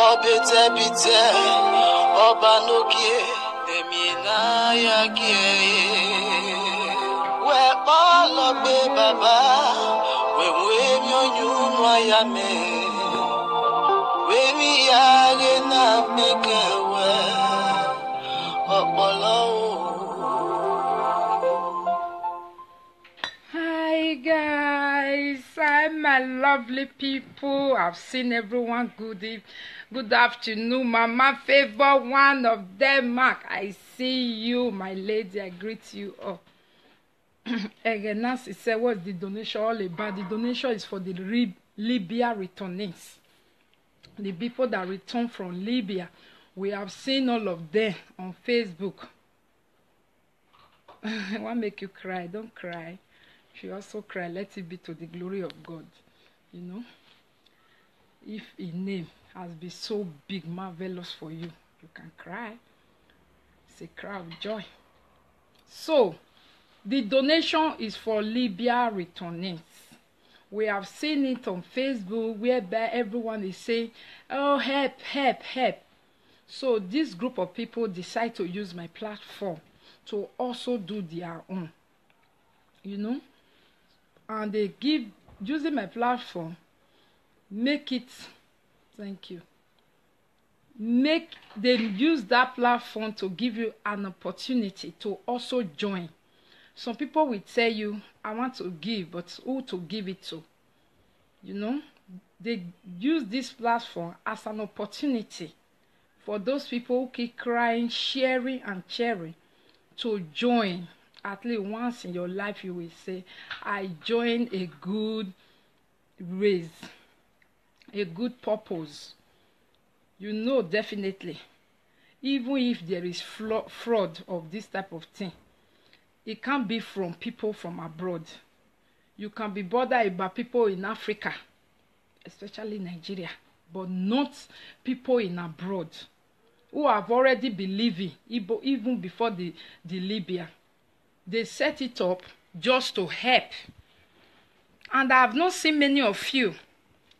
Obete bite, obanokie, demina yakie. We all be baba, we nyonu ayame. We mi yage na mekewe, opolo. Hi guys, hi my lovely people. I've seen everyone. Good afternoon, Mama Favor, one of them. Mark, I see you, my lady. I greet you all. Again, Nancy said, what's the donation all about? The donation is for the Libya returnees, the people that return from Libya. We have seen all of them on Facebook. I want to make you cry. Don't cry. She also cry. Let it be to the glory of God. You know, if His name has been so big, marvelous for you, you can cry. It's a cry of joy. So, the donation is for Libya returnees. We have seen it on Facebook whereby everyone is saying, oh, help, help, help. So this group of people decide to use my platform to also do their own. You know? And they give, using my platform, make it, thank you. They use that platform to give you an opportunity to also join. Some people will tell you, I want to give, but who to give it to? You know, they use this platform as an opportunity for those people who keep crying, sharing, and sharing to join. At least once in your life, you will say, I joined a good race, a good purpose. You know, definitely, even if there is fraud of this type of thing, it can't be from people from abroad. You can be bothered about people in Africa, especially Nigeria, but not people in abroad who have already been living even before the Libya. They set it up just to help. And I have not seen many of you.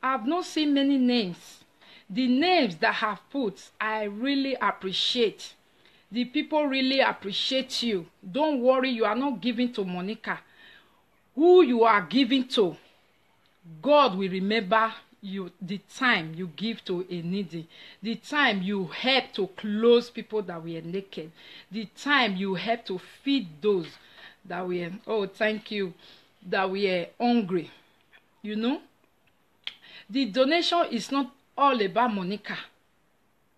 I have not seen many names. The names that I have put, I really appreciate. The people really appreciate you. Don't worry, you are not giving to Monica. Who you are giving to, God will remember you the time you give to a needy, the time you help to clothe people that were naked, the time you help to feed those that were, oh, thank you, that were hungry. You know, the donation is not all about Monica.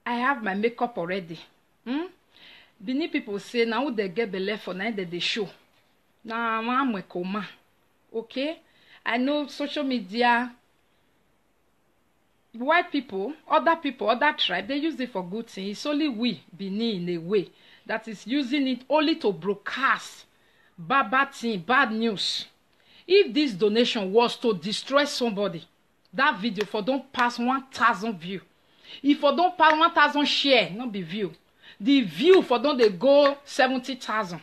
I have my makeup already. Benin people say now they get belle for now that they show. Now I'm a coma. Okay? I know social media, white people, other tribe, they use it for good things. It's only we, Benin, in a way, that is using it only to broadcast bad thing, bad news. If this donation was to destroy somebody, that video for don't pass 1,000 view. If for don't pass 1,000 share, not be view. The view for don't they go 70,000.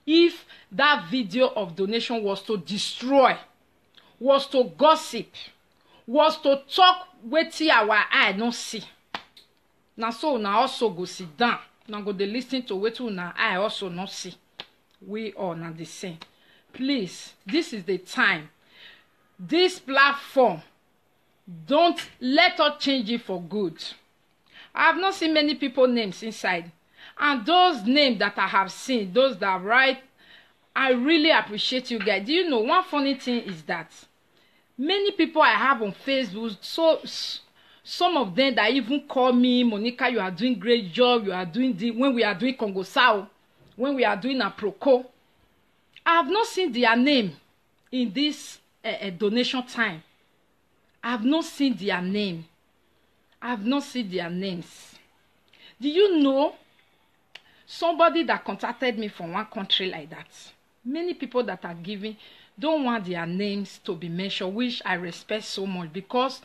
If that video of donation was to destroy, was to gossip, was to talk wetin our eye no see. Now so now also go sit down. Now go dey listen to wetin una eye also not see. We all not the same. Please, this is the time. This platform, don't let us change it for good. I have not seen many people names inside. And those names that I have seen, those that write, I really appreciate you guys. Do you know, one funny thing is that many people I have on Facebook, so some of them that even call me, Monica, you are doing great job, you are doing when we are doing Congo Sao, when we are doing a Proco. I have not seen their name in this donation time. I have not seen their name. I have not seen their names. Do you know somebody that contacted me from one country like that? Many people that are giving don't want their names to be mentioned, which I respect so much, because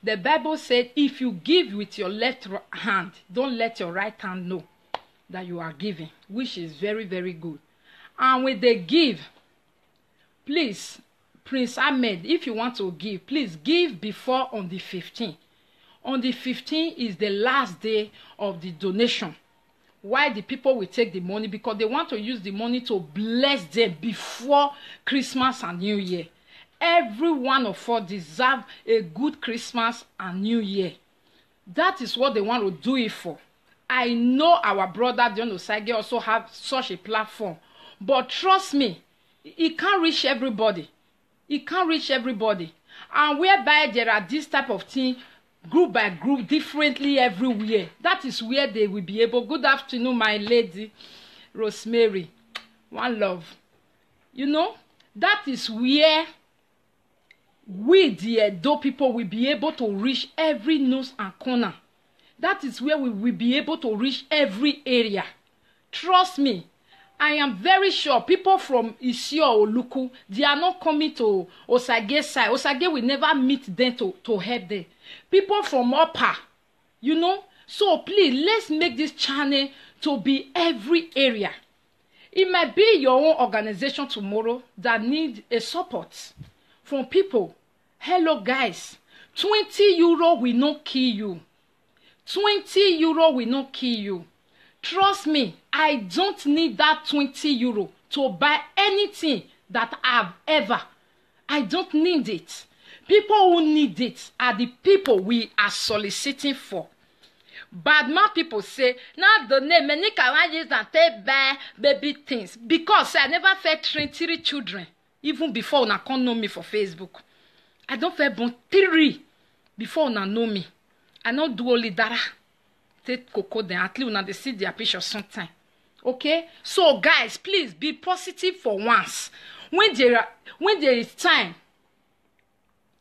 the Bible said if you give with your left hand, don't let your right hand know that you are giving, which is very, very good. And when they give, please, Prince Ahmed, if you want to give, please give before on the 15th. On the 15th is the last day of the donation. Why the people will take the money? Because they want to use the money to bless them before Christmas and New Year. Every one of us deserve a good Christmas and New Year. That is what they want to do it for. I know our brother John Osage also have such a platform. But trust me, it can't reach everybody. It can't reach everybody. And whereby there are this type of thing, group by group, differently everywhere. That is where they will be able. Good afternoon, my lady, Rosemary. One love. You know, that is where we, the Edo people, will be able to reach every nook and corner. That is where we will be able to reach every area. Trust me. I am very sure people from Isio or Oluku, they are not coming to Osage side. Osage will never meet them to help them. People from Upper, you know. So please, let's make this channel to be every area. It might be your own organization tomorrow that need a support from people. Hello guys, 20 euro will not kill you. 20 euro will not kill you. Trust me, I don't need that 20 euro to buy anything that I've ever. I don't need it. People who need it are the people we are soliciting for. Bad man people say, now the name, many can use and take buy baby things. Because I never fed 3 children, even before una can't know me for Facebook. I don't fed born 3 before una know me. I don't do only that. Take cocoa then at least una they see their picture sometime. Okay? So guys, please be positive for once. When there is time,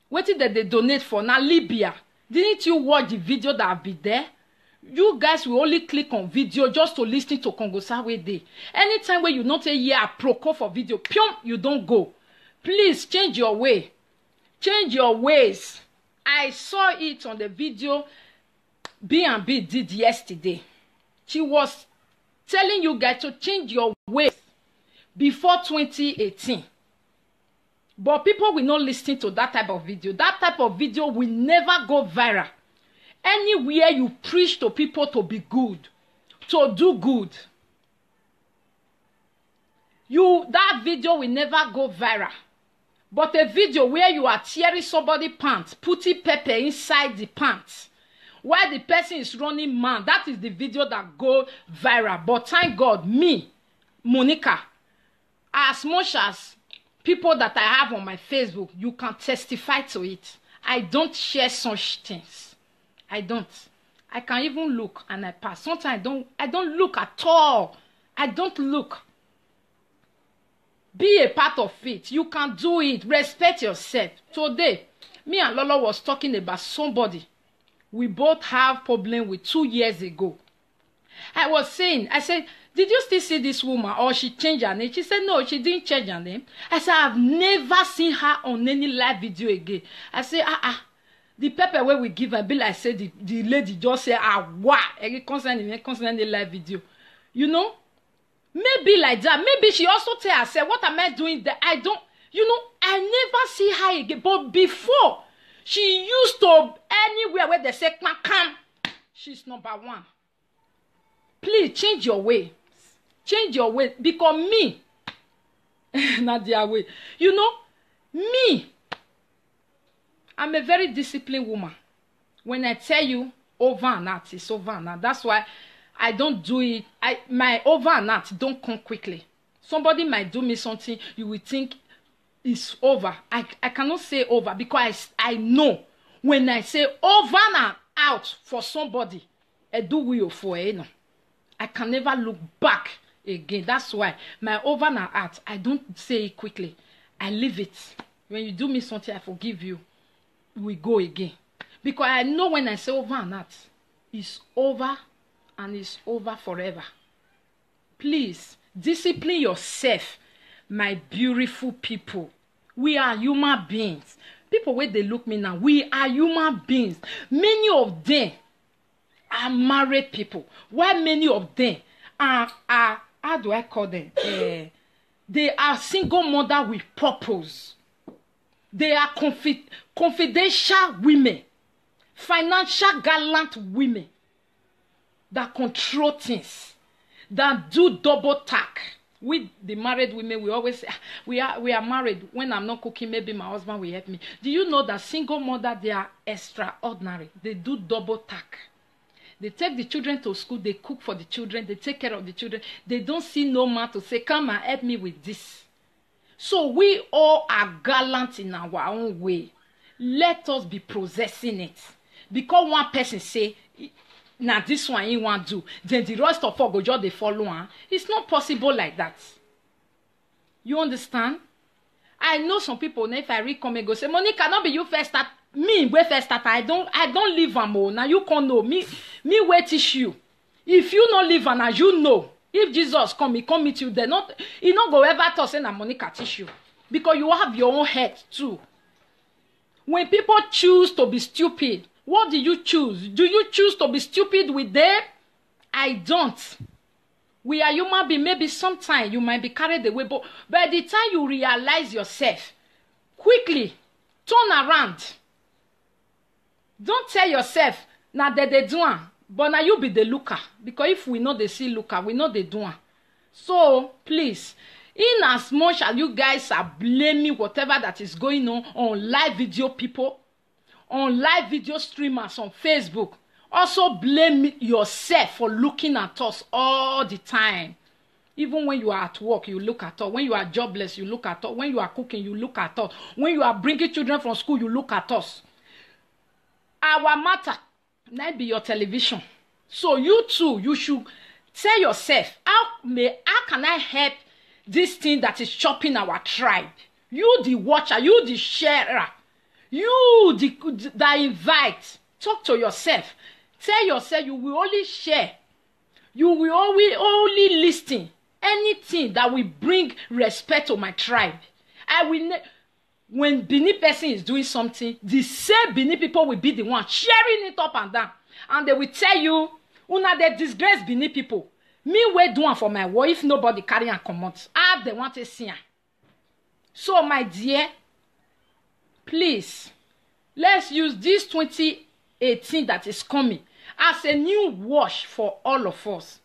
what did they donate for? Now Libya. Didn't you watch the video that have been there? You guys will only click on video just to listen to Kongosawe Day. Anytime when you not say yeah, proco for video, pium, you don't go. Please change your way. Change your ways. I saw it on the video B&B did yesterday. She was telling you guys to change your ways before 2018. But people will not listen to that type of video. That type of video will never go viral. Anywhere you preach to people to be good, to do good, that video will never go viral. But a video where you are tearing somebody's pants, putting pepper inside the pants, while the person is running mad, that is the video that go viral. But thank God, me, Monica, as much as people that I have on my Facebook, you can testify to it. I don't share such things. I don't. I can even look and I pass. Sometimes I don't look at all. I don't look. Be a part of it. You can do it. Respect yourself. Today, me and Lolo was talking about somebody we both have problem with 2 years ago. I said, did you still see this woman or she changed her name? She said, no, she didn't change her name. I said, I've never seen her on any live video again. I said, the pepper where we give her, be like, say, the lady just say, wow, concerning the live video. You know? Maybe like that. Maybe she also tell herself, what am I doing there? I never see her again. But before, she used to, anywhere where they say, come, she's number 1. Please change your way. Change your way. Because me, not their way. You know, me, I'm a very disciplined woman. When I tell you over and out, it's over and out. That's why I don't do it. My over and out don't come quickly. Somebody might do me something, you will think it's over. I cannot say over because I know when I say over and out for somebody, I do will for it. I can never look back again. That's why my over and out, I don't say it quickly. I leave it. When you do me something, I forgive you. We go again. Because I know when I say over and out, it's over and it's over forever. Please, discipline yourself, my beautiful people. We are human beings. People, where they look me now, we are human beings. Many of them are married people. While many of them are how do I call them? They are single mother with purpose. They are confidential women. financial gallant women that control things, that do double tack. We, the married women, we always say, we are married. When I'm not cooking, maybe my husband will help me. Do you know that single mother, they are extraordinary? They do double tack. They take the children to school, they cook for the children, they take care of the children. They don't see no man to say, come and help me with this. So we all are gallant in our own way. Let us be possessing it. Because one person say, now this one he want to do, then the rest of us go just they follow on. It's not possible like that. You understand? I know some people, if I read comment, go say, Monica, not be you first start. Me, where first start, I don't leave am o. Now you can't know. Me wait teach you. If you not leave am, as you know, if Jesus come, he come meet you, they not, he not go ever talk say na Monica teach you. Because you have your own head too. When people choose to be stupid, what do you choose? Do you choose to be stupid with them? I don't. We are human beings. Maybe sometimes you might be carried away, but by the time you realize yourself, quickly turn around. Don't tell yourself, now that they do, but now you be the looker. Because if we know they see looker, we know they do. So, please, in as much as you guys are blaming whatever that is going on live video people, on live video streamers on Facebook, also blame yourself for looking at us all the time. Even when you are at work, you look at us. When you are jobless, you look at us. When you are cooking, you look at us. When you are bringing children from school, you look at us. Our matter might be your television. So you too, you should tell yourself, how can I help this thing that is chopping our tribe? You the watcher, you the sharer, you that invite. Talk to yourself. Tell yourself you will only share. You will only listen. Anything that will bring respect to my tribe. I will when Benin person is doing something, the same Benin people will be the one sharing it up and down. And they will tell you, una they disgrace Benin people. Me wait do one for my wife, if nobody carry and come out. Ah, they want to see her. So, my dear, please, let's use this 2018 that is coming as a new wash for all of us.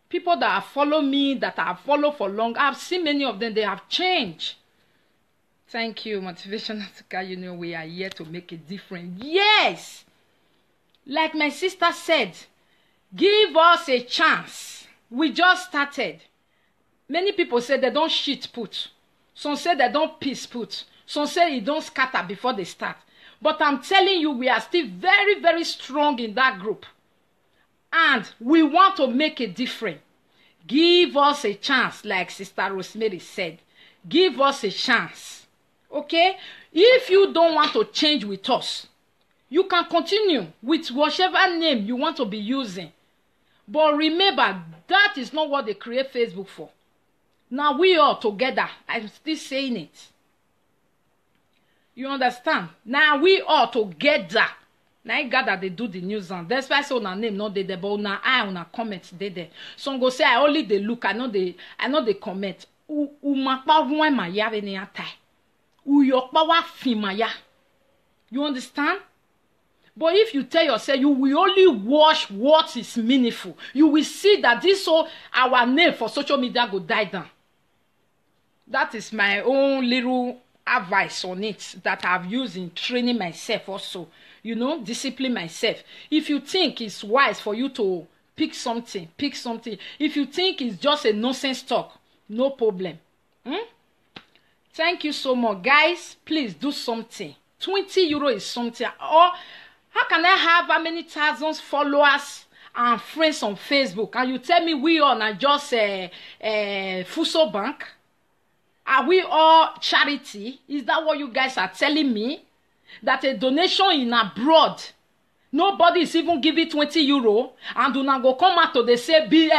People that have followed me, that have followed for long, I've seen many of them, they have changed. Thank you, Motivational Speaker. You know, we are here to make a difference. Yes! Like my sister said, give us a chance. We just started. Many people say they don't shit put. Some say they don't piss put. Some say it don't scatter before they start. But I'm telling you, we are still very, very strong in that group. And we want to make a difference. Give us a chance, like Sister Rosemary said. Give us a chance. Okay? If you don't want to change with us, you can continue with whatever name you want to be using. But remember, that is not what they create Facebook for. Now we are together. I'm still saying it. You understand? Now we are together. Now I got that they do the news on. That's why I say on name not there, but now I on a comment there. Some go say I only they look. I know they comment. You understand? But if you tell yourself you will only watch what is meaningful, you will see that this whole our name for social media go die down. That is my own little advice on it that I've used in training myself also. You know, discipline myself. If you think it's wise for you to pick something, pick something. If you think it's just a nonsense talk, no problem. Thank you so much. Guys, please do something. 20 euro is something. Or how can I have how many thousands followers and friends on Facebook? And you tell me we all are just Fuso Bank? Are we all charity? Is that what you guys are telling me? That a donation in abroad, nobody is even giving 20 euro, and do not go come out to they say be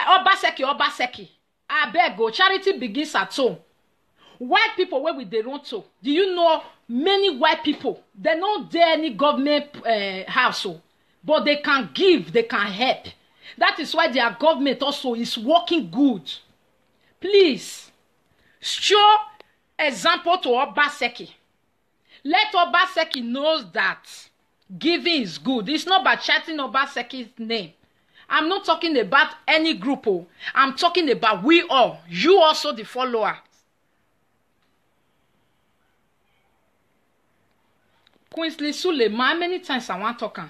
Obaseki. I beg go, charity begins at home. White people where with Toronto, do you know many white people? They don't dare any government house, but they can give, they can help. That is why their government also is working good. Please, show example to Obaseki. Let Obaseki knows that giving is good. It's not about chatting Obaseki's name. I'm not talking about any group. Oh. I'm talking about we all. You also the follower. Queensley Suleiman, how many times I want to talk?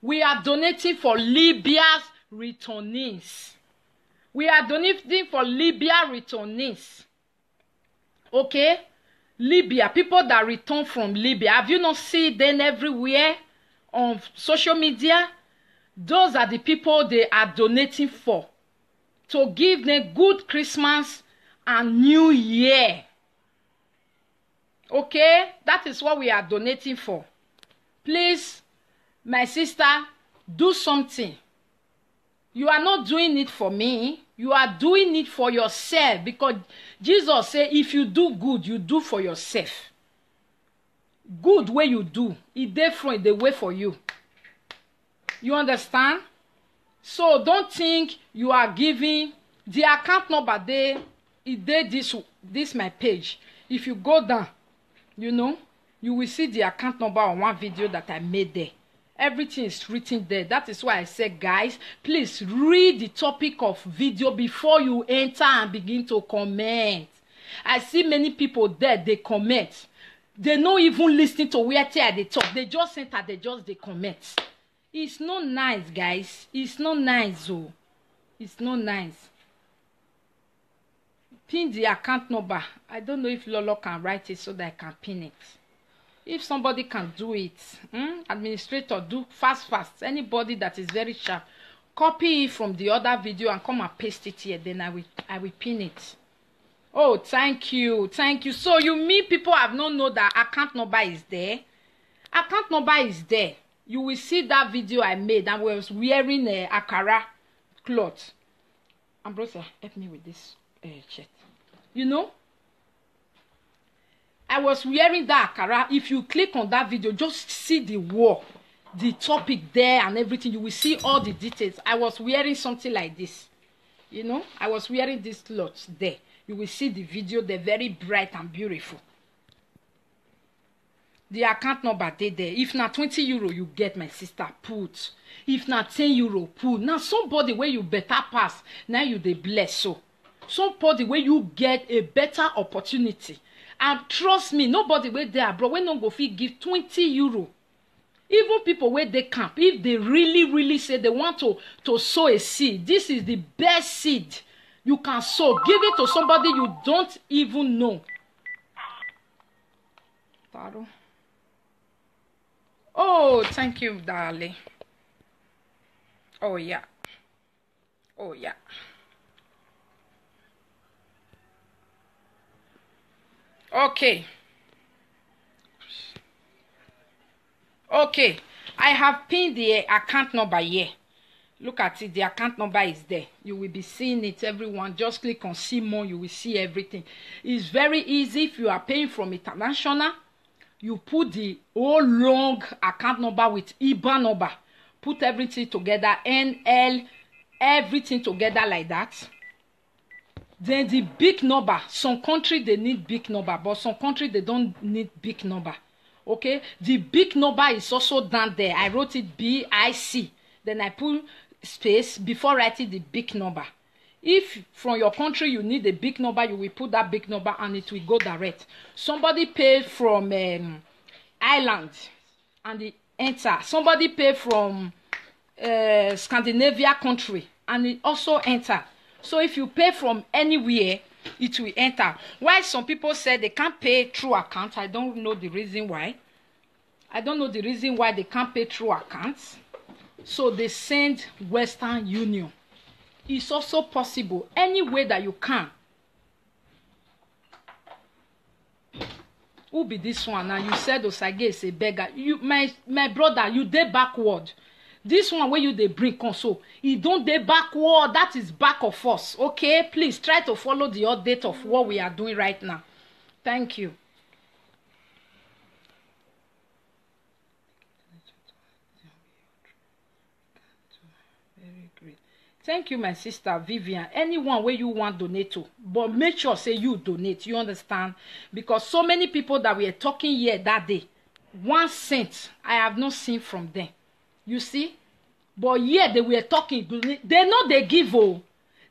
We are donating for Libya's returnees. We are donating for Libya returnees. Okay? Libya, people that return from Libya. Have you not seen them everywhere on social media? Those are the people they are donating for. To give them good Christmas and New Year. Okay? That is what we are donating for. Please, my sister, do something. You are not doing it for me. You are doing it for yourself. Because Jesus said, if you do good, you do for yourself. Good way you do. It's different the way for you. You understand? So don't think you are giving. The account number there, it did this my page. If you go down, you know, you will see the account number on one video that I made there. Everything is written there. That is why I said, guys, please read the topic of video before you enter and begin to comment. I see many people there, they comment. They not even listening to where they talk. They just enter, they comment. It's not nice, guys. It's not nice, oh. It's not nice. Pin the account number. I don't know if Lolo can write it so that I can pin it. If somebody can do it, administrator, do fast. Anybody that is very sharp, copy it from the other video and come and paste it here. Then I will pin it. Oh, thank you. So you mean people have not know that account number is there? Account number is there. You will see that video I made. I was wearing a Akara cloth. Ambrosia, help me with this shirt. You know? I was wearing that Akara. If you click on that video, just see the wall, the topic there and everything. You will see all the details. I was wearing something like this. You know, I was wearing this cloth there. You will see the video. They're very bright and beautiful. The account number there. If not 20 euro, you get, my sister, put. If not 10 euro, put. Now somebody where you better pass, now you they bless so. Somebody where you get a better opportunity. And trust me, nobody where they are, bro, when no go fit give 20 euro. Even people where they camp, if they really say they want to sow a seed, this is the best seed you can sow. Give it to somebody you don't even know. Taro. Oh, thank you, darling. Oh, yeah. Okay. I have pinned the account number here. Look at it. The account number is there. You will be seeing it, everyone. Just click on see more. You will see everything. It's very easy. If you are paying from international, you put the whole long account number with IBAN number. Put everything together. NL. Everything together like that. Then the big number. Some country they need big number, but some country they don't need big number. Okay, the big number is also down there. I wrote it BIC. Then I put space before writing the big number. If from your country you need a big number, you will put that big number and it will go direct. Somebody paid from Ireland and it enter. Somebody paid from Scandinavia country and it also enter. So if you pay from anywhere, it will enter. Why some people say they can't pay through account, I don't know the reason why. I don't know the reason why they can't pay through accounts. So they send Western Union. It's also possible. Any way that you can. Who be this one? Now you said Osage is a beggar. You, my brother, you dey backward. This one where you they bring console, you don't dey backward. That is back of us. Okay, please try to follow the update of what we are doing right now. Thank you. Very great. Thank you, my sister Vivian. Anyone where you want donate to, but make sure say you donate. You understand? Because so many people that we are talking here that day, 1 cent I have not seen from them. You see? But yeah, they were talking. They know they give. Oh,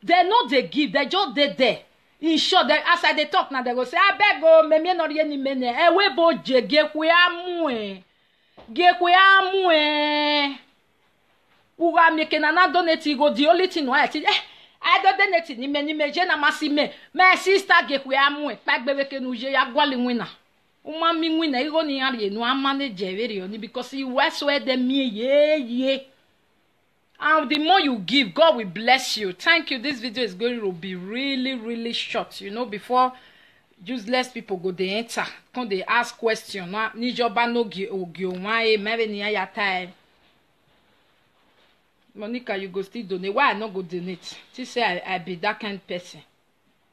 they know they give. They just dead there. In short, as they talk now, they go say, "I beg go, me not any mene. We bo je gekwe amue, gekwe amue." Uga meke na donate go the only thing why I don't donate ni me je na masi me. My sister gekwe amue. Pagbebe ke nu je ya gwali wina. Uma mi wina igo ni ari no manage very oni because he was where them me ye. And the more you give, God will bless you. Thank you. This video is going to be really, really short. You know, before useless people go they enter, come they ask questions. Ni joba no gi why maybe ni ya time. Monica, you go still donate. Why I not go donate? She say I be that kind of person.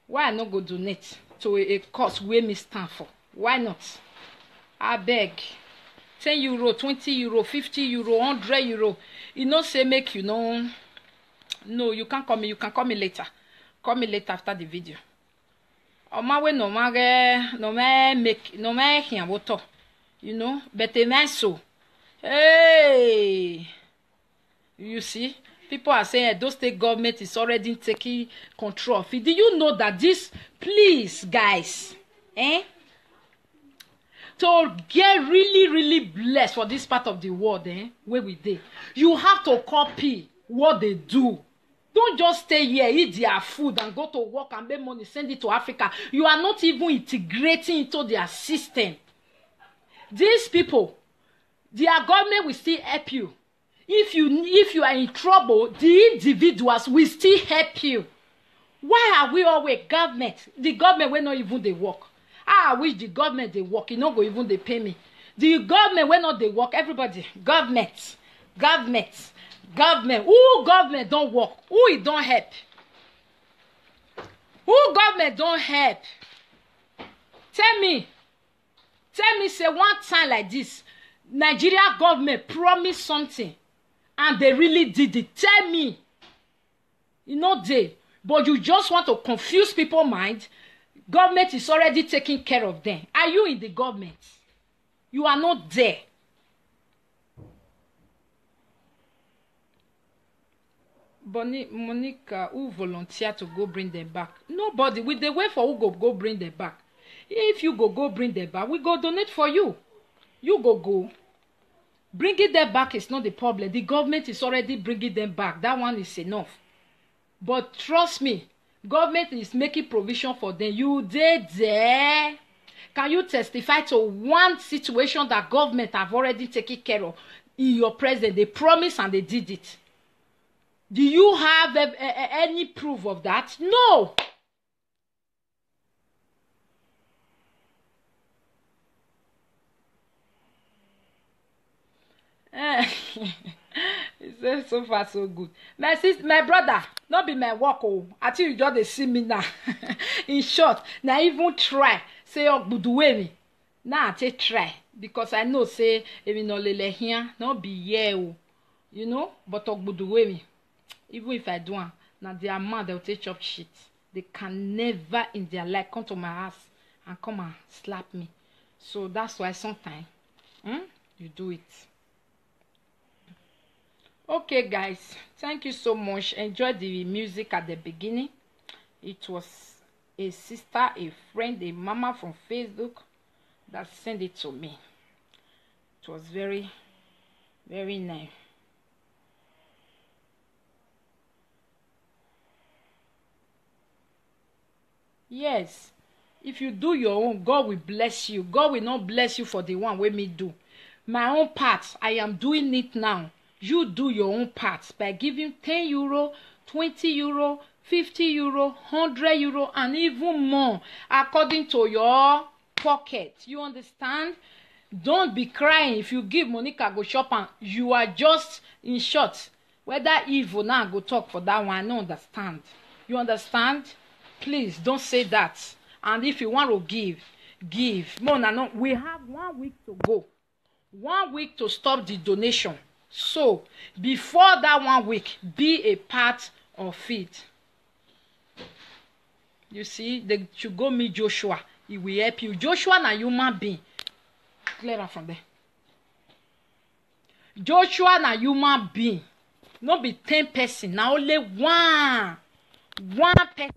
Why I not go donate to a cause where me stand for? Why not? I beg. 10 euro, 20 euro, 50 euro, 100 euro. You know, say make you know. No, you can't call me. You can call me later. Call me later after the video. On my way, no make here water. You know, but a so. Hey, you see, people are saying those state government is already taking control of it. Do you know that this? Please, guys, to get really, really blessed for this part of the world, where we dey, you have to copy what they do. Don't just stay here, eat their food, and go to work and make money, send it to Africa. You are not even integrating into their system. These people, their government will still help you. If you are in trouble, the individuals will still help you. Why are we always government? The government will not even they work. I wish the government they work. You know go even they pay me. The government will not they work. Everybody, government. Who government don't work? Who it don't help? Who government don't help? Tell me, say one time like this, Nigeria government promised something, and they really did it. Tell me, you know they, but you just want to confuse people's mind. Government is already taking care of them. Are you in the government? You are not there. Monica, who volunteer to go bring them back? Nobody. We dey wait for who go bring them back. If you go bring them back, we go donate for you. You go. Bringing them back is not the problem. The government is already bringing them back. That one is enough. But trust me, government is making provision for them. You dey there. Can you testify to one situation that government have already taken care of in your presence? They promised and they did it. Do you have any proof of that? No. It's so far so good. My sister, my brother, not be my work. Oh, until you just see me now. In short, now even try say oh buduwe me. Now I take try because I know say even no lele here, not be here. You know, but buduwe me. Even if I do one, now their man they'll take chop shit. They can never in their life come to my house and come and slap me. So that's why sometimes you do it. Okay, guys, thank you so much. Enjoy the music at the beginning. It was a sister, a friend, a mama from Facebook that sent it to me. It was very, very nice. Yes, if you do your own, God will bless you. God will not bless you for the one wey me do. My own part, I am doing it now. You do your own part by giving 10 euro, 20 euro, 50 euro, 100 euro, and even more according to your pocket. You understand? Don't be crying if you give Monica go shop and you are just in short. Whether evil now go talk for that one, I don't understand. You understand? Please don't say that. And if you want to give. No, we have 1 week to go. 1 week to stop the donation. So before that 1 week, be a part or feed. You see, they should go meet Joshua. He will help you. Joshua na human being. Clear that from there. Joshua na human being. Not be 10 person. Now only one person.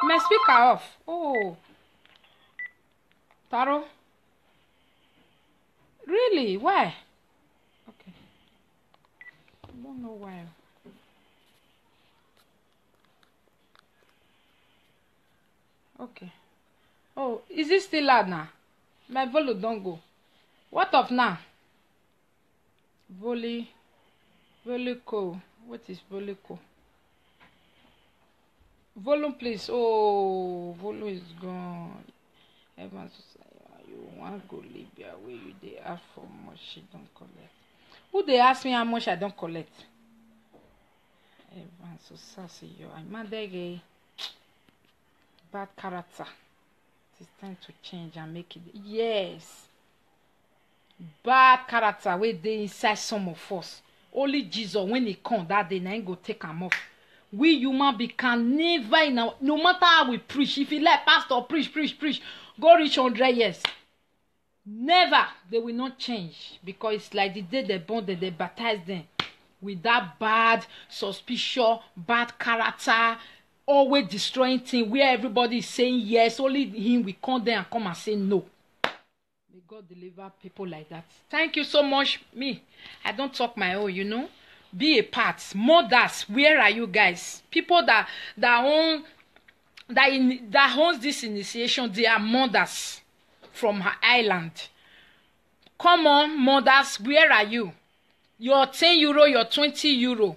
My speaker off. Oh, Taro. Really? Why? Okay. I don't know why. Okay. Oh, is it still loud now? My volume don't go. What of now? Volico. What is Volico? Volume, please. Oh, volume is gone. Evans, you want go Libya where you they ask for much she don't collect. Who they ask me how much I don't collect? Evans, so sassy you. I'm mad again. Bad character. It's time to change and make it. Yes. Bad character where they inside some of us. Only Jesus when he come that day, now he go take him off. We human beings can never in our, no matter how we preach. If you let pastor preach, go reach 100 years. Never they will not change because it's like the day they born, they baptize them with that bad suspicion, bad character, always destroying thing where everybody is saying yes, only him will come there and come and say no. May God deliver people like that. Thank you so much. Me, I don't talk my own, you know. Be a part. Mothers, where are you guys? People that owns this initiation, they are mothers from her island. Come on, mothers, where are you? Your 10 euro, your 20 euro.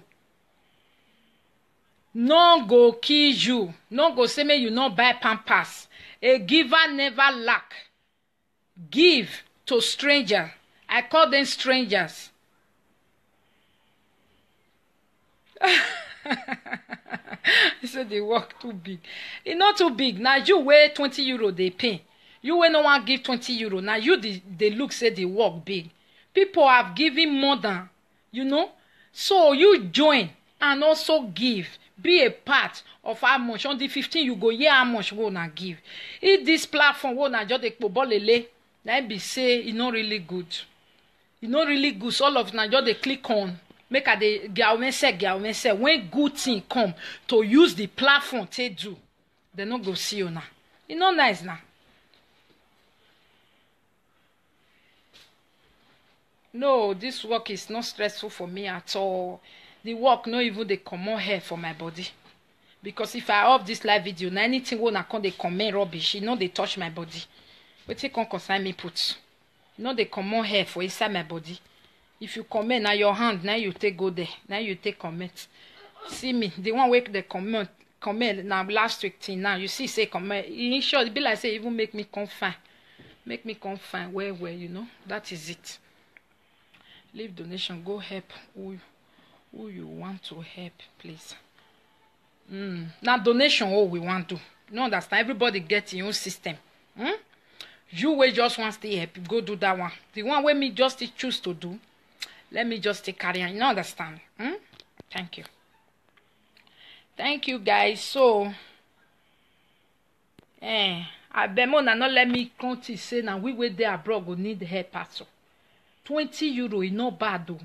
No go kill you. No go say me you no buy Pampers. A giver never lack. Give to stranger. I call them strangers. He said they work too big. It's not too big. Now you weigh 20 euro they pay. You will no one give 20 euro. Now you they look say they work big. People have given more than, you know. So you join and also give. Be a part of how much. On the 15 you go, yeah, how much we na give. If this platform we na just dey lele, na be say it's not really good. It's not really good. So all of na just dey click on. Make a the government say when good thing come to use the platform to do, they not go see you now. It's not nice now. No, this work is not stressful for me at all. The work not even they come on hair for my body. Because if I off this live video, now anything when I come they comment rubbish, you know they touch my body. But they can consign me put. You know they come on hair for inside my body. If you comment now your hand, now you take go there. Now you take comment. See me, the one week they comment now last week till now. You see say comment. In short, it be like say even make me confine. Make me confine where you know. That is it. Leave donation. Go help who you want to help, please. Now donation all we want to. You know understand? Everybody get your own system. You will just want to help. Go do that one. The one where me just choose to do. Let me just take carry on. You understand? Thank you. Thank you, guys. So, I bet more not let me count say now we wait there abroad go need help also. 20 euro is not bad though.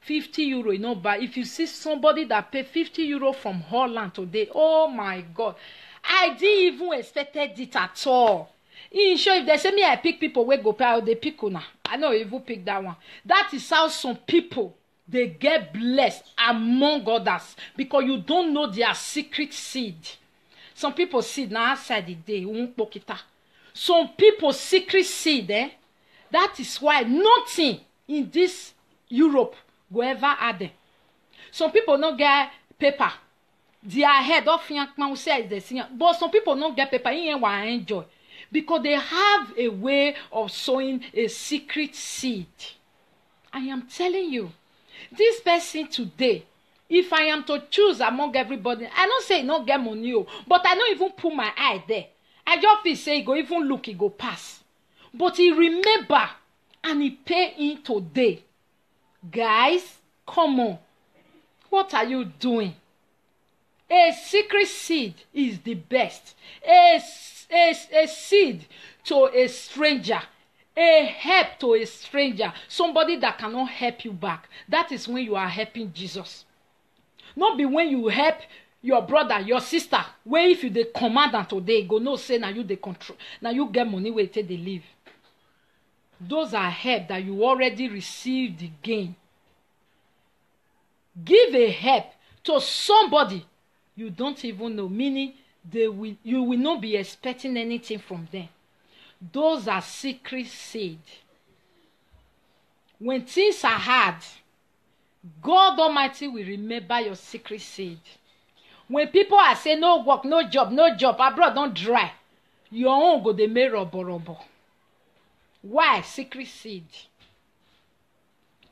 50 euro is not bad. If you see somebody that pay 50 euro from Holland today, oh my God, I didn't even expected it at all. In sure if they say me I pick people where go pay, they pick una. I know even pick that one. That is how some people, they get blessed among others because you don't know their secret seed. Some people seed now outside the day. Some people secret seed, that is why nothing in this Europe go ever add them. Some people don't get paper. Their head of Yankman will say the singer, but some people don't get paper. You want enjoy because they have a way of sowing a secret seed. I am telling you, this person today, if I am to choose among everybody, I don't say no get money, but I don't even put my eye there. I just feel say he go even look, he go pass. But he remember and he pay in today. Guys, come on. What are you doing? A secret seed is the best. A seed to a stranger. A help to a stranger. Somebody that cannot help you back. That is when you are helping Jesus. Not be when you help your brother, your sister. Where if you the commander today, go no say now you the control. Now you get money where they live. Those are help that you already received the gain. Give a help to somebody you don't even know, meaning you will not be expecting anything from them. Those are secret seed. When things are hard, God Almighty will remember your secret seed. When people are saying no work, no job, abroad don't dry, your own go dey make robo. Why? Secret seed.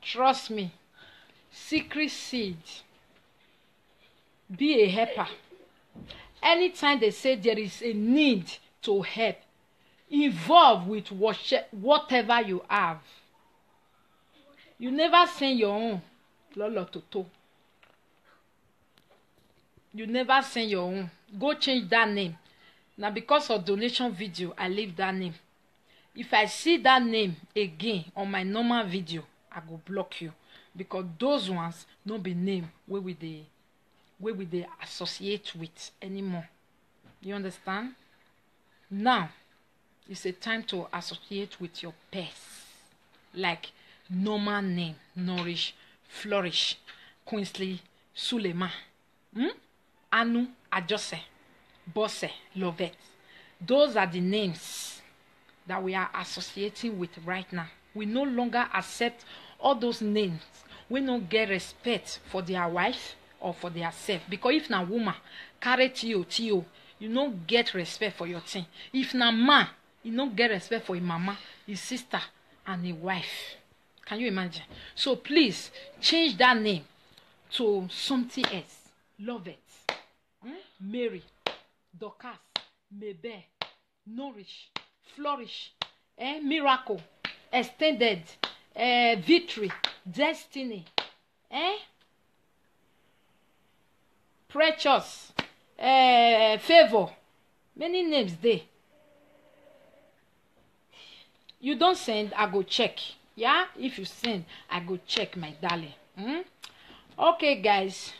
Trust me. Secret seed. Be a helper. Anytime they say there is a need to help, involve with whatever you have. You never send your own. Lolo Toto. You never send your own. Go change that name. Now because of donation video, I leave that name. If I see that name again on my normal video, I go block you. Because those ones no be name where we they associate with anymore. You understand? Now, it's a time to associate with your pets. Like normal name, Nourish, Flourish, Queensley, Sulema, Anu, Ajose, Bosse, Lovette. Those are the names that we are associating with right now. We no longer accept all those names. We don't get respect for their wife or for their self. Because if na woman carry Tio, you don't get respect for your thing. If na man, you don't get respect for his mama, his sister, and his wife. Can you imagine? So please change that name to something else. Love it. Mary, Dorcas, Mebe, Nourish, Flourish, Miracle, Extended, Victory, Destiny, Precious, Favor. Many names there. You don't send, I go check. Yeah, if you send, I go check, my darling. Okay, guys.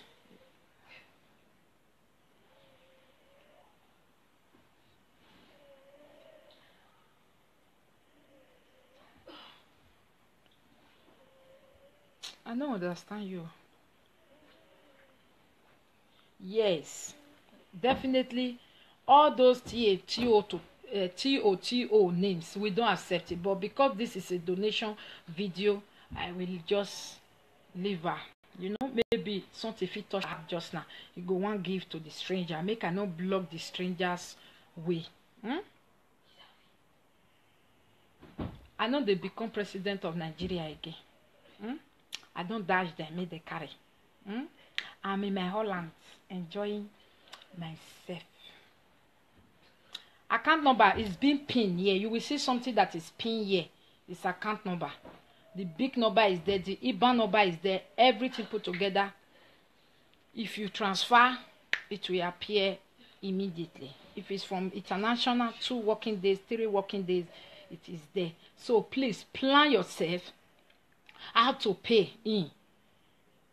I don't understand you. Yes, definitely. All those TOTO names, we don't accept it. But because this is a donation video, I will just leave her. You know, maybe something if you touch her just now, you go one give to the stranger. Make her not block the stranger's way. I know they become president of Nigeria again. I don't dash them, make they carry. I'm in my Holland enjoying myself. Account number is being pinned here. You will see something that is pinned here. It's account number. The big number is there. The IBAN number is there. Everything put together. If you transfer, it will appear immediately. If it's from international, 2 working days, 3 working days, it is there. So please plan yourself how to pay in.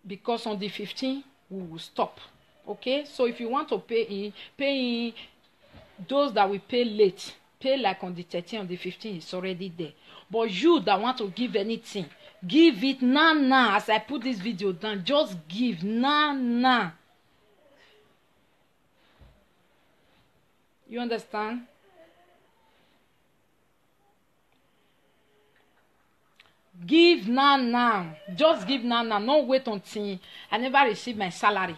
Because on the 15th, we will stop. Okay? So if you want to pay in those that will pay late, pay like on the 13th, on the 15th, it's already there. But you that want to give anything, give it now. As I put this video down, just give now. You understand? Give now. Just give now. Not wait until I never receive my salary.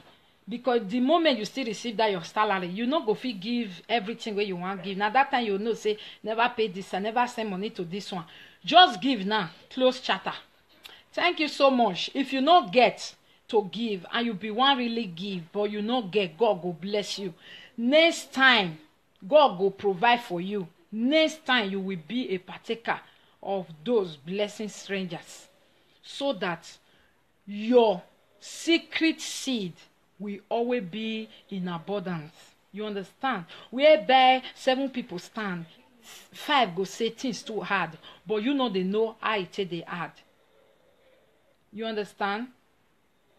Because the moment you still receive that your salary, you no go fit give everything where you want give. Now that time you know say never pay this, I never send money to this one. Just give now. Close chatter. Thank you so much. If you not get to give and you be one really give, but you not get, God go bless you. Next time, God go provide for you. Next time you will be a partaker of those blessing strangers, so that your secret seed will always be in abundance. You understand? Whereby 7 people stand, 5 go say things too hard, but you know they know how it they hard. You understand?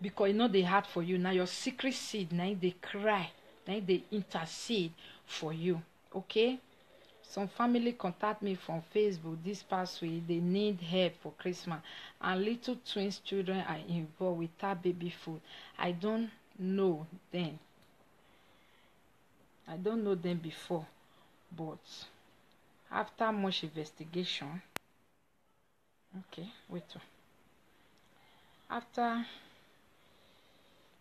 Because you know they hard for you. Now your secret seed, now they cry, now they intercede for you. Okay? Some family contact me from Facebook this past week. They need help for Christmas. And little twins children are involved with that baby food. I don't know them. I don't know them before. But after much investigation, okay, wait. After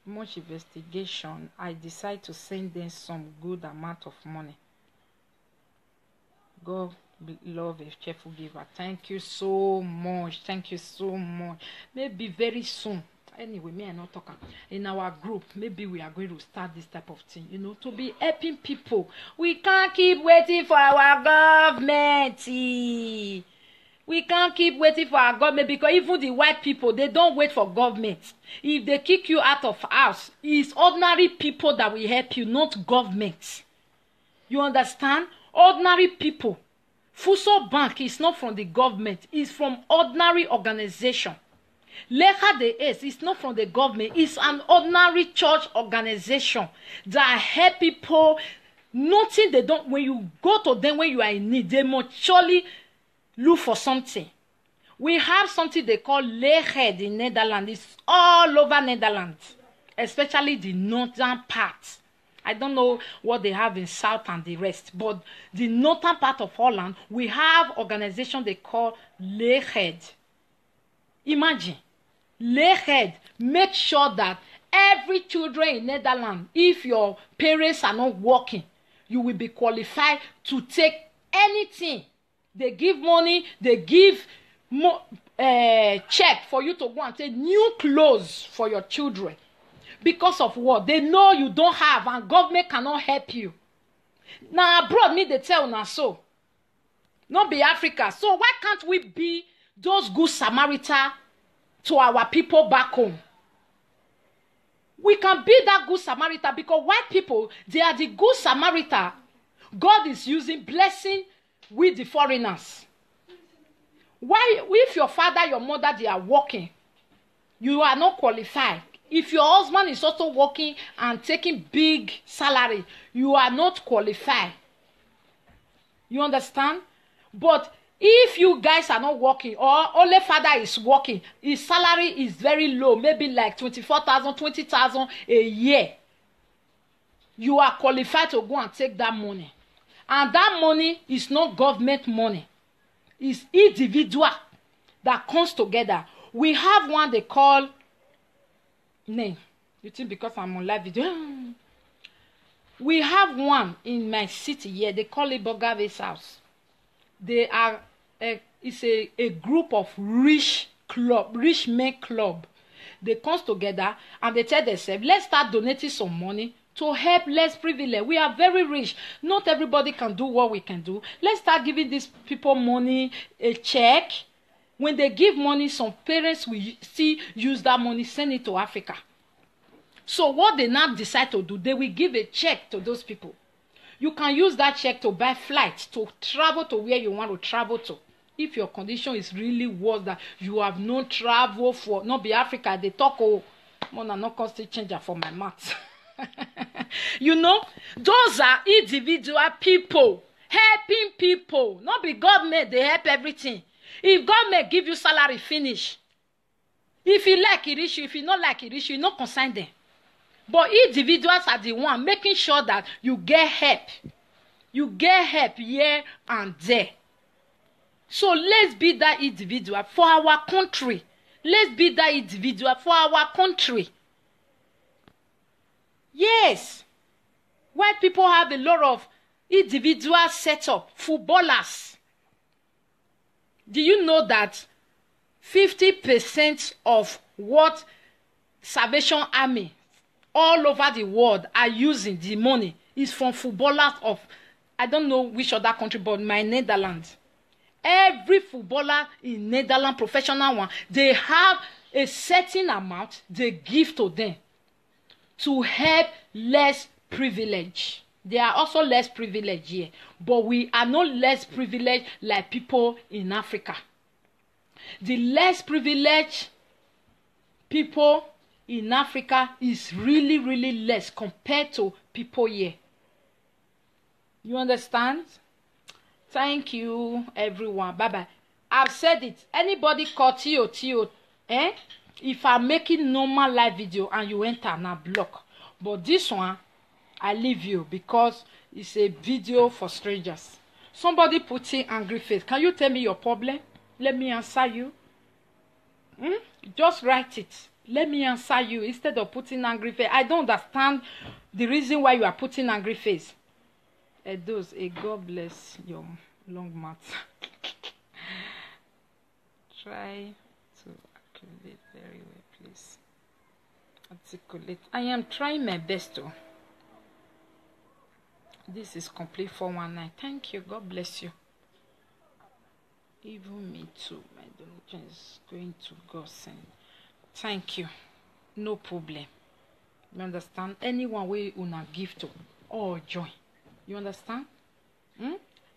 much investigation, I decide to send them some good amount of money. God love a cheerful giver. Thank you so much. Thank you so much. Maybe very soon. Anyway, me and not talking in our group. Maybe we are going to start this type of thing. You know, to be helping people. We can't keep waiting for our government. We can't keep waiting for our government, because even the white people, they don't wait for government. If they kick you out of house, it's ordinary people that will help you, not government. You understand? Ordinary people. Fuso Bank is not from the government. It's from ordinary organization. Leha de Es is not from the government. It's an ordinary church organization that help people. Nothing they don't. When you go to them when you are in need, they must surely look for something. We have something they call Lehed in Netherlands. It's all over Netherlands, especially the northern part. I don't know what they have in south and the rest, but the northern part of Holland, we have organization they call Lehed. Imagine, Lehed make sure that every children in Netherlands, if your parents are not working, you will be qualified to take anything. They give money, they give check for you to go and take new clothes for your children. Because of what? They know you don't have and government cannot help you. Now abroad me they tell now so. Not be Africa. So why can't we be those good Samaritan to our people back home? We can be that good Samaritan, because white people, they are the good Samaritan. God is using blessing with the foreigners. Why, if your father, your mother, they are working, you are not qualified. If your husband is also working and taking big salary, you are not qualified. You understand? But if you guys are not working, or only father is working, his salary is very low, maybe like 24,000, 20,000 a year, you are qualified to go and take that money. And that money is not government money. It's individual that comes together. We have one they call name. You think because I'm on live video? We have one in my city here. They call it Bogave's house. They are it's a group of rich men club. They come together and they tell themselves, let's start donating some money to help less privileged. We are very rich. Not everybody can do what we can do. Let's start giving these people money, a check. When they give money, some parents will still use that money, send it to Africa. So what they now decide to do, they will give a check to those people. You can use that check to buy flights, to travel to where you want to travel to. If your condition is really worse, that you have no travel for, not be Africa, they talk, oh, I'm not constant changer for my maths. You know, those are individual people helping people. Not be government, they help everything. If government give you salary, finish. If you like it, reach you. If you not like it, reach you, not consign them. But individuals are the one making sure that you get help. You get help here and there. So let's be that individual for our country. Let's be that individual for our country. Yes. White people have a lot of individual setup, footballers. Do you know that 50% of what Salvation Army all over the world are using the money is from footballers of, I don't know which other country, but my Netherlands. Every footballer in Netherlands, professional one, they have a certain amount they give to them to help less privileged. They are also less privileged here, but we are not less privileged like people in Africa. The less privileged people in Africa is really, really less compared to people here. You understand? Thank you, everyone. Bye-bye. I've said it. Anybody call Tio, if I'm making normal live video and you enter and I block. But this one, I leave you because it's a video for strangers. Somebody putting angry face. Can you tell me your problem? Let me answer you. Just write it. Let me answer you instead of putting angry face. I don't understand the reason why you are putting angry face. Those, God bless your long mouth. Try to articulate very well, please. Articulate. I am trying my best to. This is complete 419. Thank you. God bless you. Even me too. My donation is going to God send. Thank you. No problem. You understand? Anyone we una give to or join. You understand?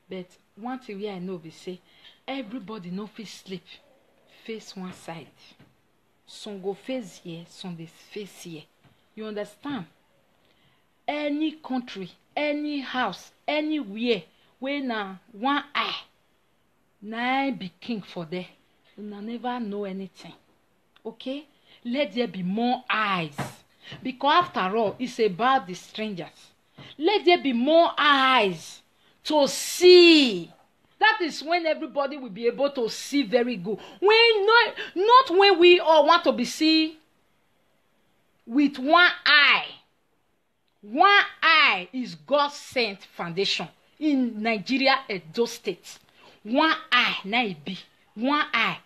But one thing I know we say, everybody no fit sleep. Face one side. Some go face here, some they face here. You understand? Any country, any house, anywhere, where na one eye, na be king for there. You never know anything. Okay? Let there be more eyes. Because after all, it's about the strangers. Let there be more eyes to see. That is when everybody will be able to see very good. Not when we all want to be seen with one eye. One eye is God-sent foundation in Nigeria, Edo State. One eye, na it be. One eye.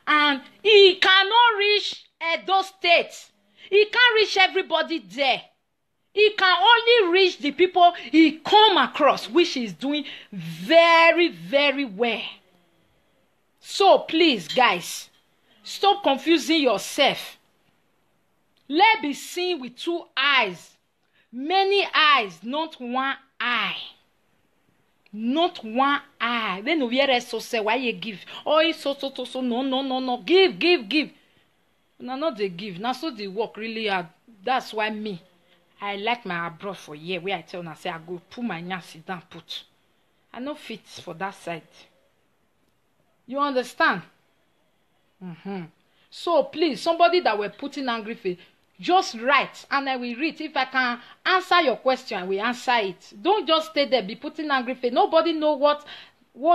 And he cannot reach Edo State. He can't reach everybody there. He can only reach the people he come across, which is doing very, very well. So please, guys, stop confusing yourself. Let be seen with two eyes. Many eyes, not one eye. Not one eye. Then we hear so say why you give? Oh, so no. Give. No, not they give. Now so they work really hard. That's why me. I like my abroad for a year where I tell and I say I go put my nyan sit down put. I no fit for that side. You understand? So please, somebody that were putting angry face, just write and I will read. If I can answer your question, I will answer it. Don't just stay there, be putting angry face. Nobody know what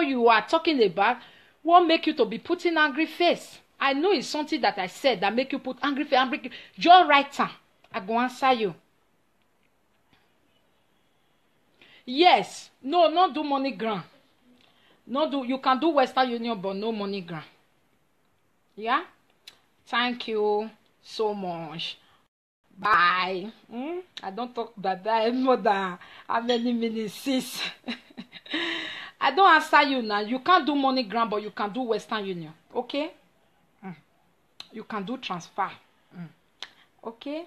you are talking about. What make you to be putting angry face? I know it's something that I said that make you put angry face. Just write down. I go answer you. Yes. No, not do MoneyGram. You can do Western Union, but no MoneyGram. Yeah? Thank you so much. Bye. I don't talk bye-bye more than how many minutes, sis. I don't answer you now. You can't do MoneyGram, but you can do Western Union. Okay? You can do transfer. Okay?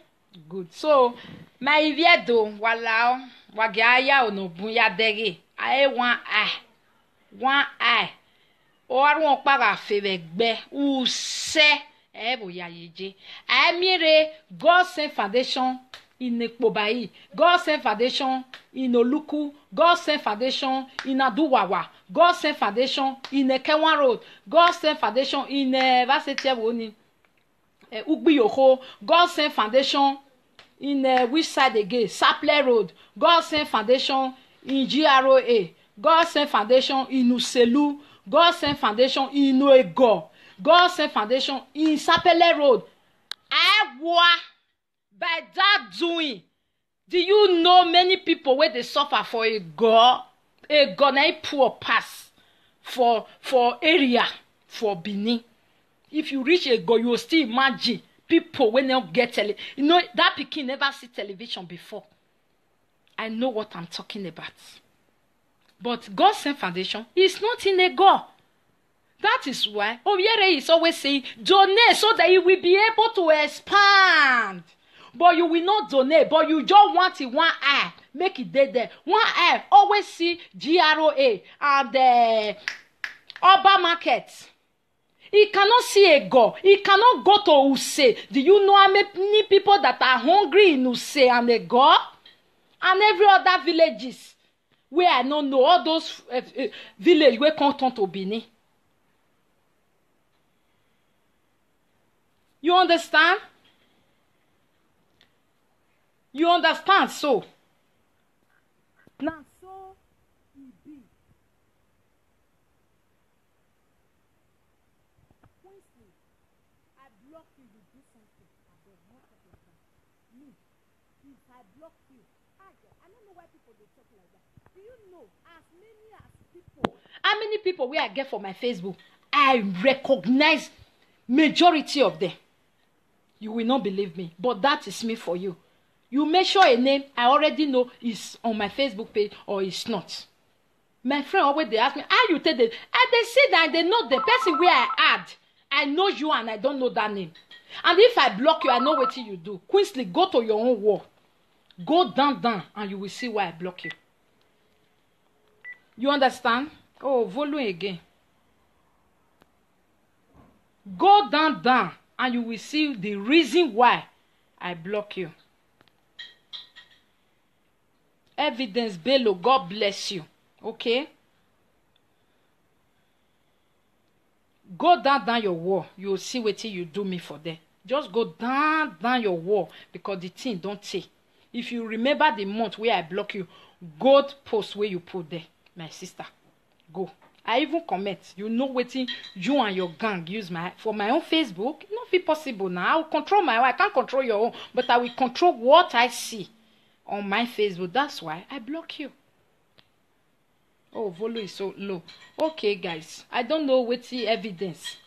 Good. So, my viedo, walao, wagaya onobun ya dege. Aye one eye. Or won para febegbe. Ou se. Bo ya yeje. I mire God Sent Foundation in Ekpobai, God send foundation in Oluku, God send foundation in Aduwawa, God send foundation in Ekewan Road, God send foundation in Ugbiyoho, God send foundation in which side again? Saple Road, God send foundation in GROA, God send foundation in Uselu, God send foundation in Noego, God send foundation in Sapele Road. By that doing, do you know many people where they suffer for a God na poor pass for area for Benin. If you reach a God, you will still imagine people when they get tele. You know that pikin never see television before. I know what I'm talking about. But God sent foundation is not in a God. That is why Obiere is always saying donate so that you will be able to expand. But you will not donate, but you just want it one eye, make it there. One eye, always see GROA and Oba Market. He cannot see a God. He cannot go to Use. Do you know how many people that are hungry in Use and a God? And every other villages where I don't know, all those villages where come to Bini. You understand? You understand? So now, so it be. Quincy, I block you. You do something. I beg not talk like that. Me, if I block you, I don't know why people they talk like that. Do you know as people? How many people where I get for my Facebook? I recognize majority of them. You will not believe me, but that is me for you. You make sure a name I already know is on my Facebook page or it's not. My friend always they ask me, how you tell them? And they say that they know the person where I add. I know you and I don't know that name. And if I block you, I know what you do. Quincy, go to your own wall. Go down, and you will see why I block you. You understand? Oh, volume again. Go down, and you will see the reason why I block you. Evidence below. God bless you. Okay? Go down your wall. You will see what you do me for them. Just go down your wall because the thing don't say. If you remember the month where I block you, God post where you put there, my sister. Go. I even comment. You know what you and your gang use for my own Facebook. It not be possible now. I will control my own. I can't control your own, but I will control what I see on my Facebook. That's why I block you. Oh, volume is so low. Okay, guys. I don't know what the evidence.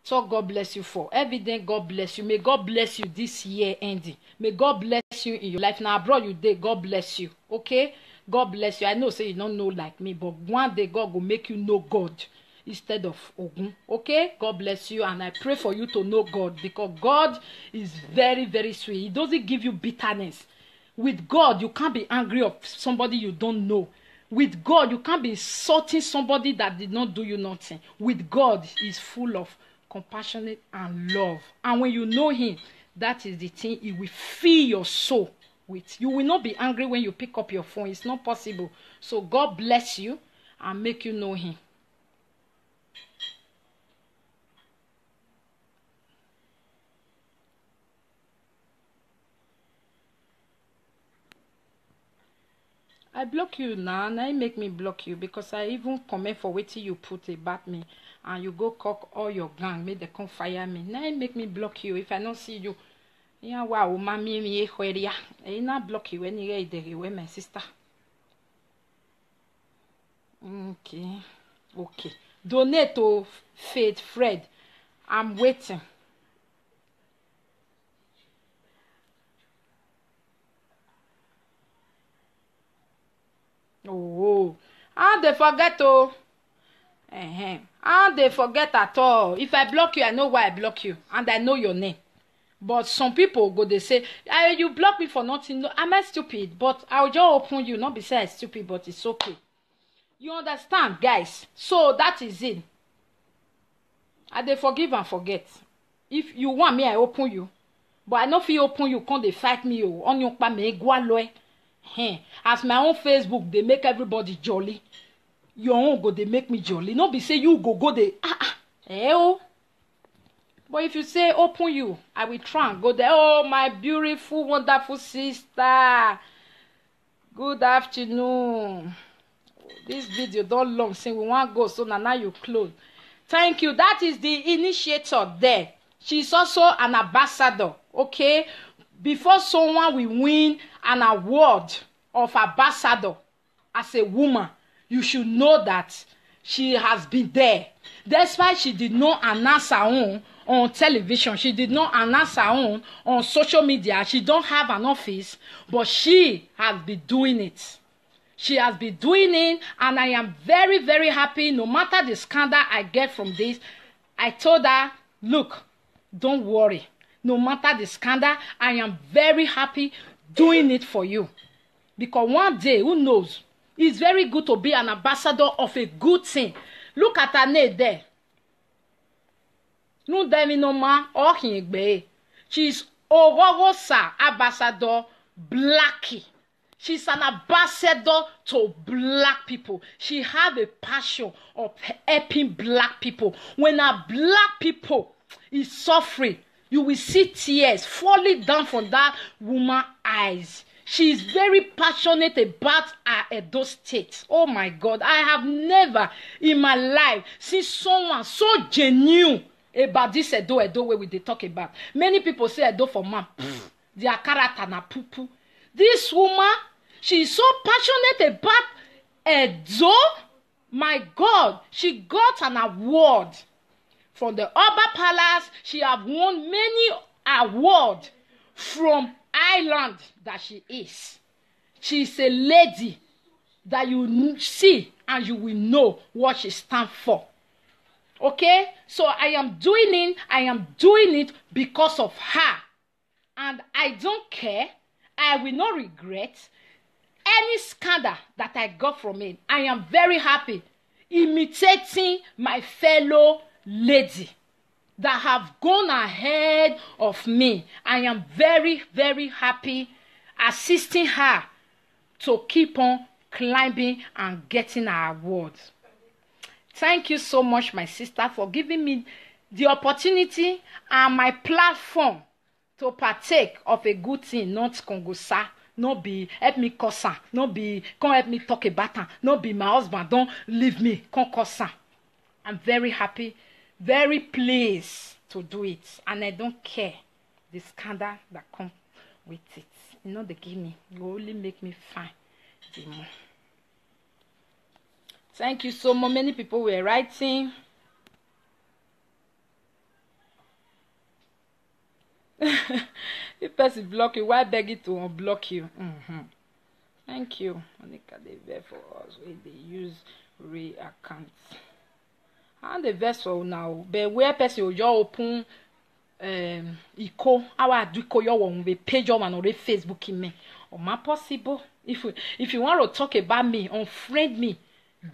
So God bless you for. Evidence, God bless you. May God bless you this year ending. May God bless you in your life. Now, abroad you day, God bless you. Okay? God bless you. I know say you don't know like me, but one day God will make you know God instead of Ogun. Okay? God bless you. And I pray for you to know God because God is very, very sweet. He doesn't give you bitterness. With God, you can't be angry of somebody you don't know. With God, you can't be insulting somebody that did not do you nothing. With God, He's full of compassionate and love. And when you know Him, that is the thing He will fill your soul with. You will not be angry when you pick up your phone. It's not possible. So God bless you and make you know Him. I block you now. Now it make me block you because I even comment for what you put about me and you go cock all your gang, make they come fire me. Now it make me block you if I don't see you. Yeah, wow, mommy, me where I not block you anyway. They were my sister. Okay. Donate to Faith Fred. I'm waiting. Oh, and they forget to. And they forget at all. If I block you, I know why I block you, and I know your name. But some people go, they say, you block me for nothing. No, am I stupid? But I'll just open you, not be say I'm stupid, but it's okay. You understand, guys? So that is it. And they forgive and forget. If you want me, I open you. But I no fit open you, come dey fight me on your pa me gwalo. As my own Facebook, they make everybody jolly. Your own go, they make me jolly. No be say you go they But if you say open you, I will try and go there. Oh, my beautiful, wonderful sister. Good afternoon. This video don't long since we want to go, so now you close. Thank you. That is the initiator there. She's also an ambassador, okay? Before someone will win an award of ambassador as a woman, you should know that she has been there. That's why she did not announce her own on television. She did not announce her own on social media. She don't have an office, but she has been doing it. She has been doing it, and I am very, very happy. No matter the scandal I get from this, I told her, look, don't worry. No matter the scandal, I am very happy doing it for you. Because one day, who knows, it's very good to be an ambassador of a good thing. Look at her name there. No Deminoma or Hingbe. She's Orogosa ambassador Blackie. She's an ambassador to black people. She have a passion of helping black people. When a black people is suffering, you will see tears falling down from that woman's eyes. She is very passionate about her Edo State. Oh my God, I have never in my life seen someone so genuine about this Edo way we dey talk about. Many people say Edo for man, their character na poo. This woman, she is so passionate about Edo. My God, she got an award from the Oba Palace. She have won many awards from Ireland that she is. She is a lady that you see and you will know what she stands for. Okay? So I am doing it because of her. And I don't care. I will not regret any scandal that I got from it. I am very happy imitating my fellow lady that have gone ahead of me. I am very, very happy assisting her to keep on climbing and getting her awards. Thank you so much, my sister, for giving me the opportunity and my platform to partake of a good thing, not Kongosa, not be help me kosa, not be come help me talk about her, not be my husband, don't leave me, come kosa. I'm very happy, very pleased to do it, and I don't care the scandal that comes with it. You know, they give me, you only make me fine the more. Thank you so much. Many people were writing. If person block you, why beg it to unblock you? Thank you. Monica, they ver for us where they use real accounts. And the vessel now, but where person will just open our do your one we page on Facebook in me. Or my possible. If you want to talk about me, unfriend me.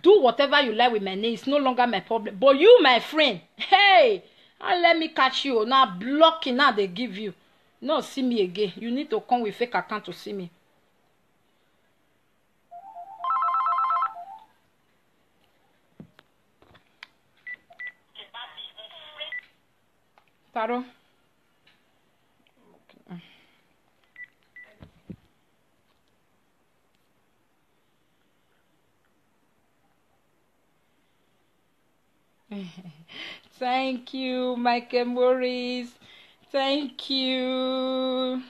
Do whatever you like with my name. It's no longer my problem. But you, my friend, hey, and let me catch you. Now blocking, now they give you. No, see me again. You need to come with fake account to see me. Taro. Thank you, Michael Morris. Thank you.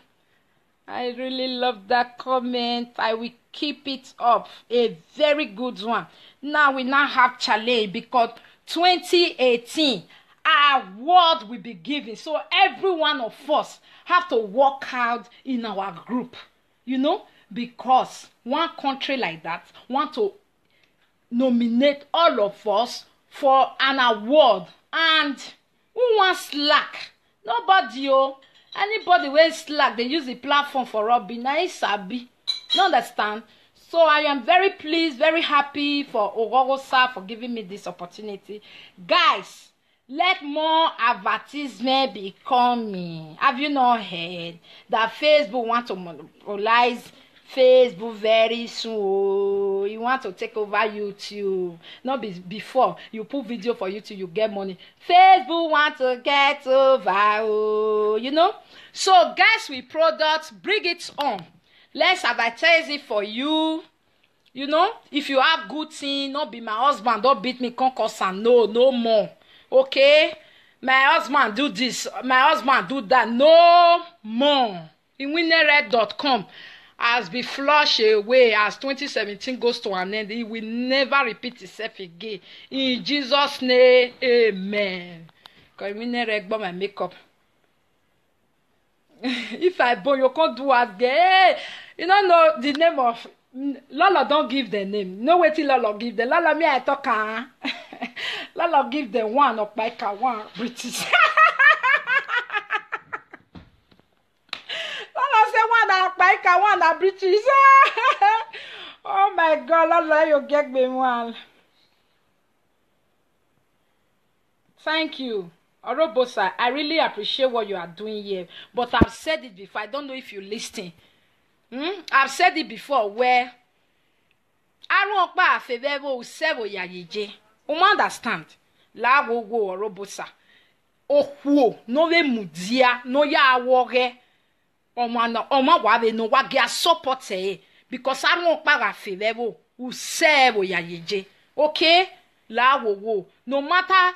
I really love that comment. I will keep it up. A very good one. Now we now have challenge because 2018 our award will be given. So every one of us have to work out in our group. You know, because one country like that want to nominate all of us for an award, and who wants slack? Nobody. Anybody wey slack, they use the platform for rubbing. Na sabi. You understand? So I am very pleased, very happy for Orogosa for giving me this opportunity. Guys, Let more advertisement be coming. Have you not heard that Facebook want to monopolize Facebook very soon? You want to take over YouTube. Not before you put video for YouTube, you get money. Facebook want to get over. You know. So guys, with products, bring it on. Let's advertise it for you. You know, if you have good thing, not be my husband, don't beat me, concourse and no more. Okay, my husband do this, my husband do that, no more. In winneret.com has been flushed away as 2017 goes to an end. It will never repeat itself again. In Jesus' name, amen. Because Winneret bought my makeup. If I born, you can't do it again. You don't know the name of Lolo. Don't give the name. No way till Lolo give them. Lolo me I talk. Lolo give them one of my car, one British. Lolo say one of my car, one of British. Oh my God, Lolo, you get me one. Thank you. Orobosa, I really appreciate what you are doing here, but I've said it before. I don't know if you listen. I've said it before where I don't pa afevevo usebo yayeje. Understand? La wo Orobosa. Okwo no we mudia no ya awoge. Oma wa be no wa ge support e because I don't pa afevevo usebo yayeje. Okay? La wo no matter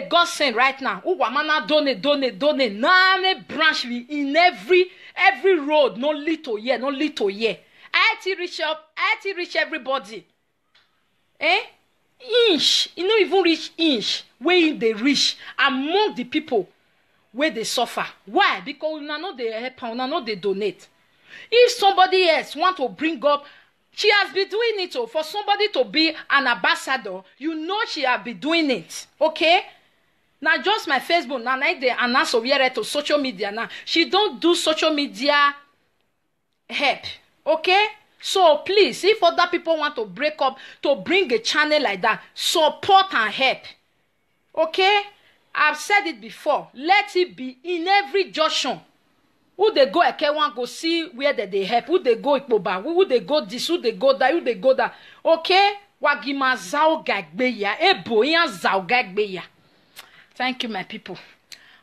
God send right now. Mana donate. Now me branch in every road. No little here. I reach everybody. Inch. You know even reach inch. Where they reach among the people where they suffer. Why? Because we know they help. We know they donate. If somebody else want to bring up. She has been doing it for somebody to be an ambassador. You know she has been doing it. Okay? Now just my Facebook. Now they announce over to social media now. She don't do social media help. Okay? So please, if other people want to break up, to bring a channel like that, support and help. Okay? I've said it before. Let it be in every junction. Who they go Ekewan go see where they help. Who they go Ikpoba. Who they go this. Who they go that. Who they go that. Okay? Wagima zao gagbeya. Ebo yan zao gagbeya. Thank you, my people.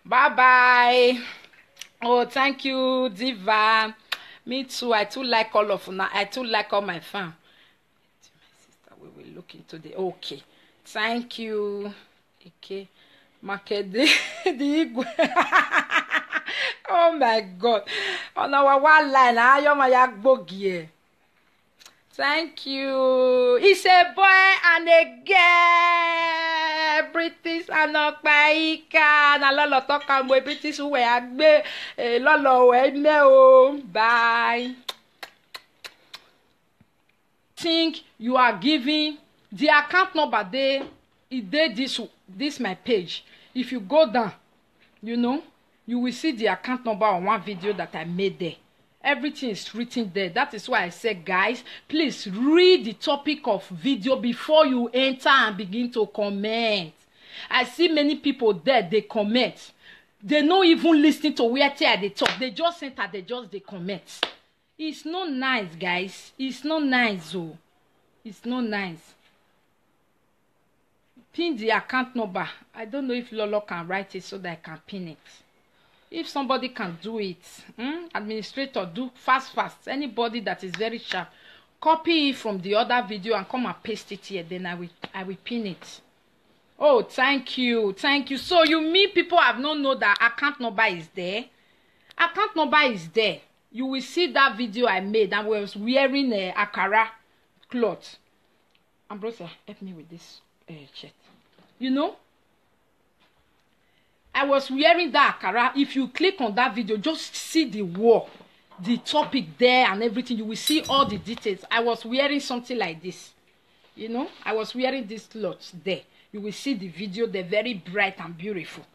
Bye-bye. Oh, thank you, Diva. Me too. I too like all of now. I too like all my fam. My sister, we will look into the... Okay. Thank you. Okay. Makede. The Igwe. Oh my God. On our one line, thank you. It's a boy and a girl. British and not Paika. Na lolo talk am we British we agbe. Lolo we me. Bye. Think you are giving the account number there. It did this my page. If you go down, you know. You will see the account number on one video that I made there. Everything is written there. That is why I said, guys, please read the topic of video before you enter and begin to comment. I see many people there, they comment. They not even listen to where they talk. They just enter, they comment. It's not nice, guys. It's not nice, oh. It's not nice. Pin the account number. I don't know if Lolo can write it so that I can pin it. If somebody can do it, administrator, do fast. Anybody that is very sharp, copy it from the other video and come and paste it here. Then I will pin it. Oh, thank you. So you mean people have not know that account number is there? Account number is there. You will see that video I made. I was wearing a Akara cloth. Ambrosia, help me with this shirt. You know. I was wearing that Akara. If you click on that video, just see the wall, the topic there and everything. You will see all the details. I was wearing something like this. You know, I was wearing these clothes there. You will see the video. They're very bright and beautiful.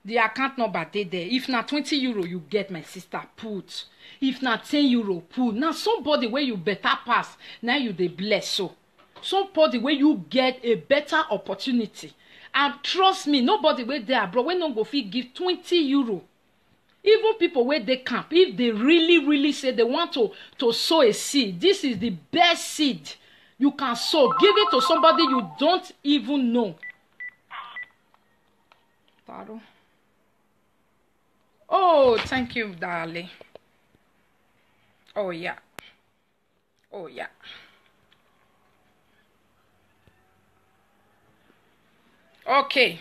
The account number there. If not 20 euro, you get my sister put. If not 10 euro, put. Now somebody where you better pass. Now you they bless so. somebody where you get a better opportunity. And trust me, nobody where they abroad when no go fit give 20 euro. Even people where they camp, if they really say they want to sow a seed, this is the best seed you can sow. Give it to somebody you don't even know. Oh, thank you, darling. Oh, yeah. Oh, yeah. Okay.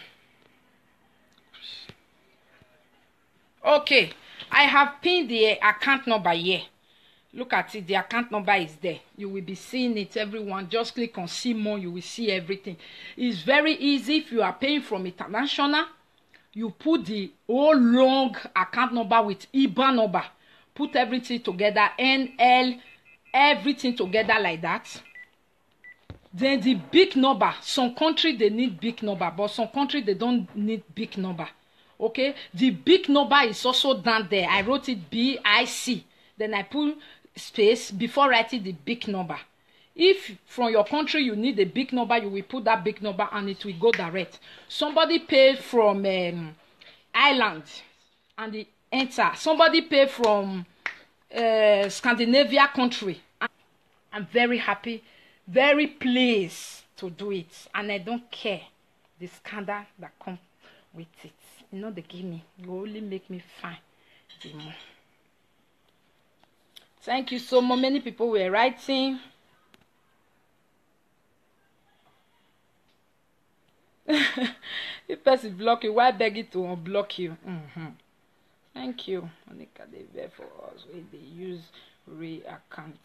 Okay. I have pinned the account number here. Look at it. The account number is there. You will be seeing it, everyone. Just click on see more. You will see everything. It's very easy. If you are paying from international, you put the whole long account number with IBAN number. Put everything together. NL. Everything together like that. Then the big number. Some country they need big number, but some country they don't need big number. Okay, the big number is also down there. I wrote it BIC. Then I put space before writing the big number. If from your country you need a big number, you will put that big number and it will go direct. Somebody paid from Ireland and they enter. Somebody paid from Scandinavia country. I'm very happy, very pleased to do it, and I don't care the scandal that comes with it. You know, they give me, you only make me fine the more. Thank you so much. Many people were writing. If person block you, why beg it to unblock you? Thank you. Monica, they vex for us when they use real accounts.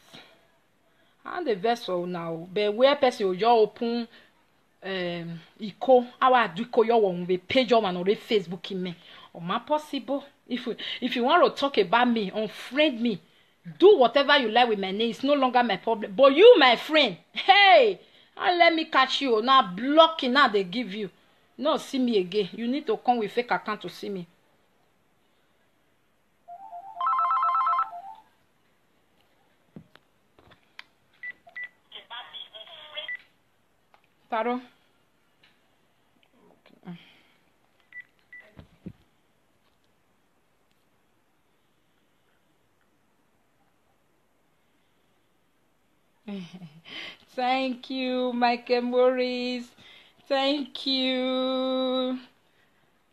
And the vex for now, but where person will just open iko our do iko your one be page on Facebook in me. Or my possible. If you want to talk about me, unfriend me. Do whatever you like with my name. It's no longer my problem. But you, my friend, hey, and let me catch you. Now blocking, now they give you. No, see me again. You need to come with fake account to see me. Taro. Thank you, Michael Morris. Thank you.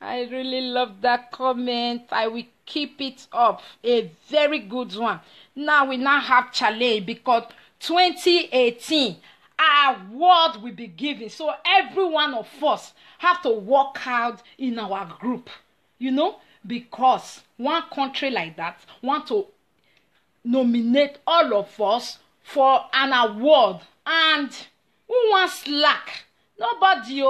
I really love that comment. I will keep it up. A very good one. Now we now have challenge because 2018 our word will be given. So every one of us have to work out in our group. You know, because one country like that want to nominate all of us for an award, and who wants slack? Nobody.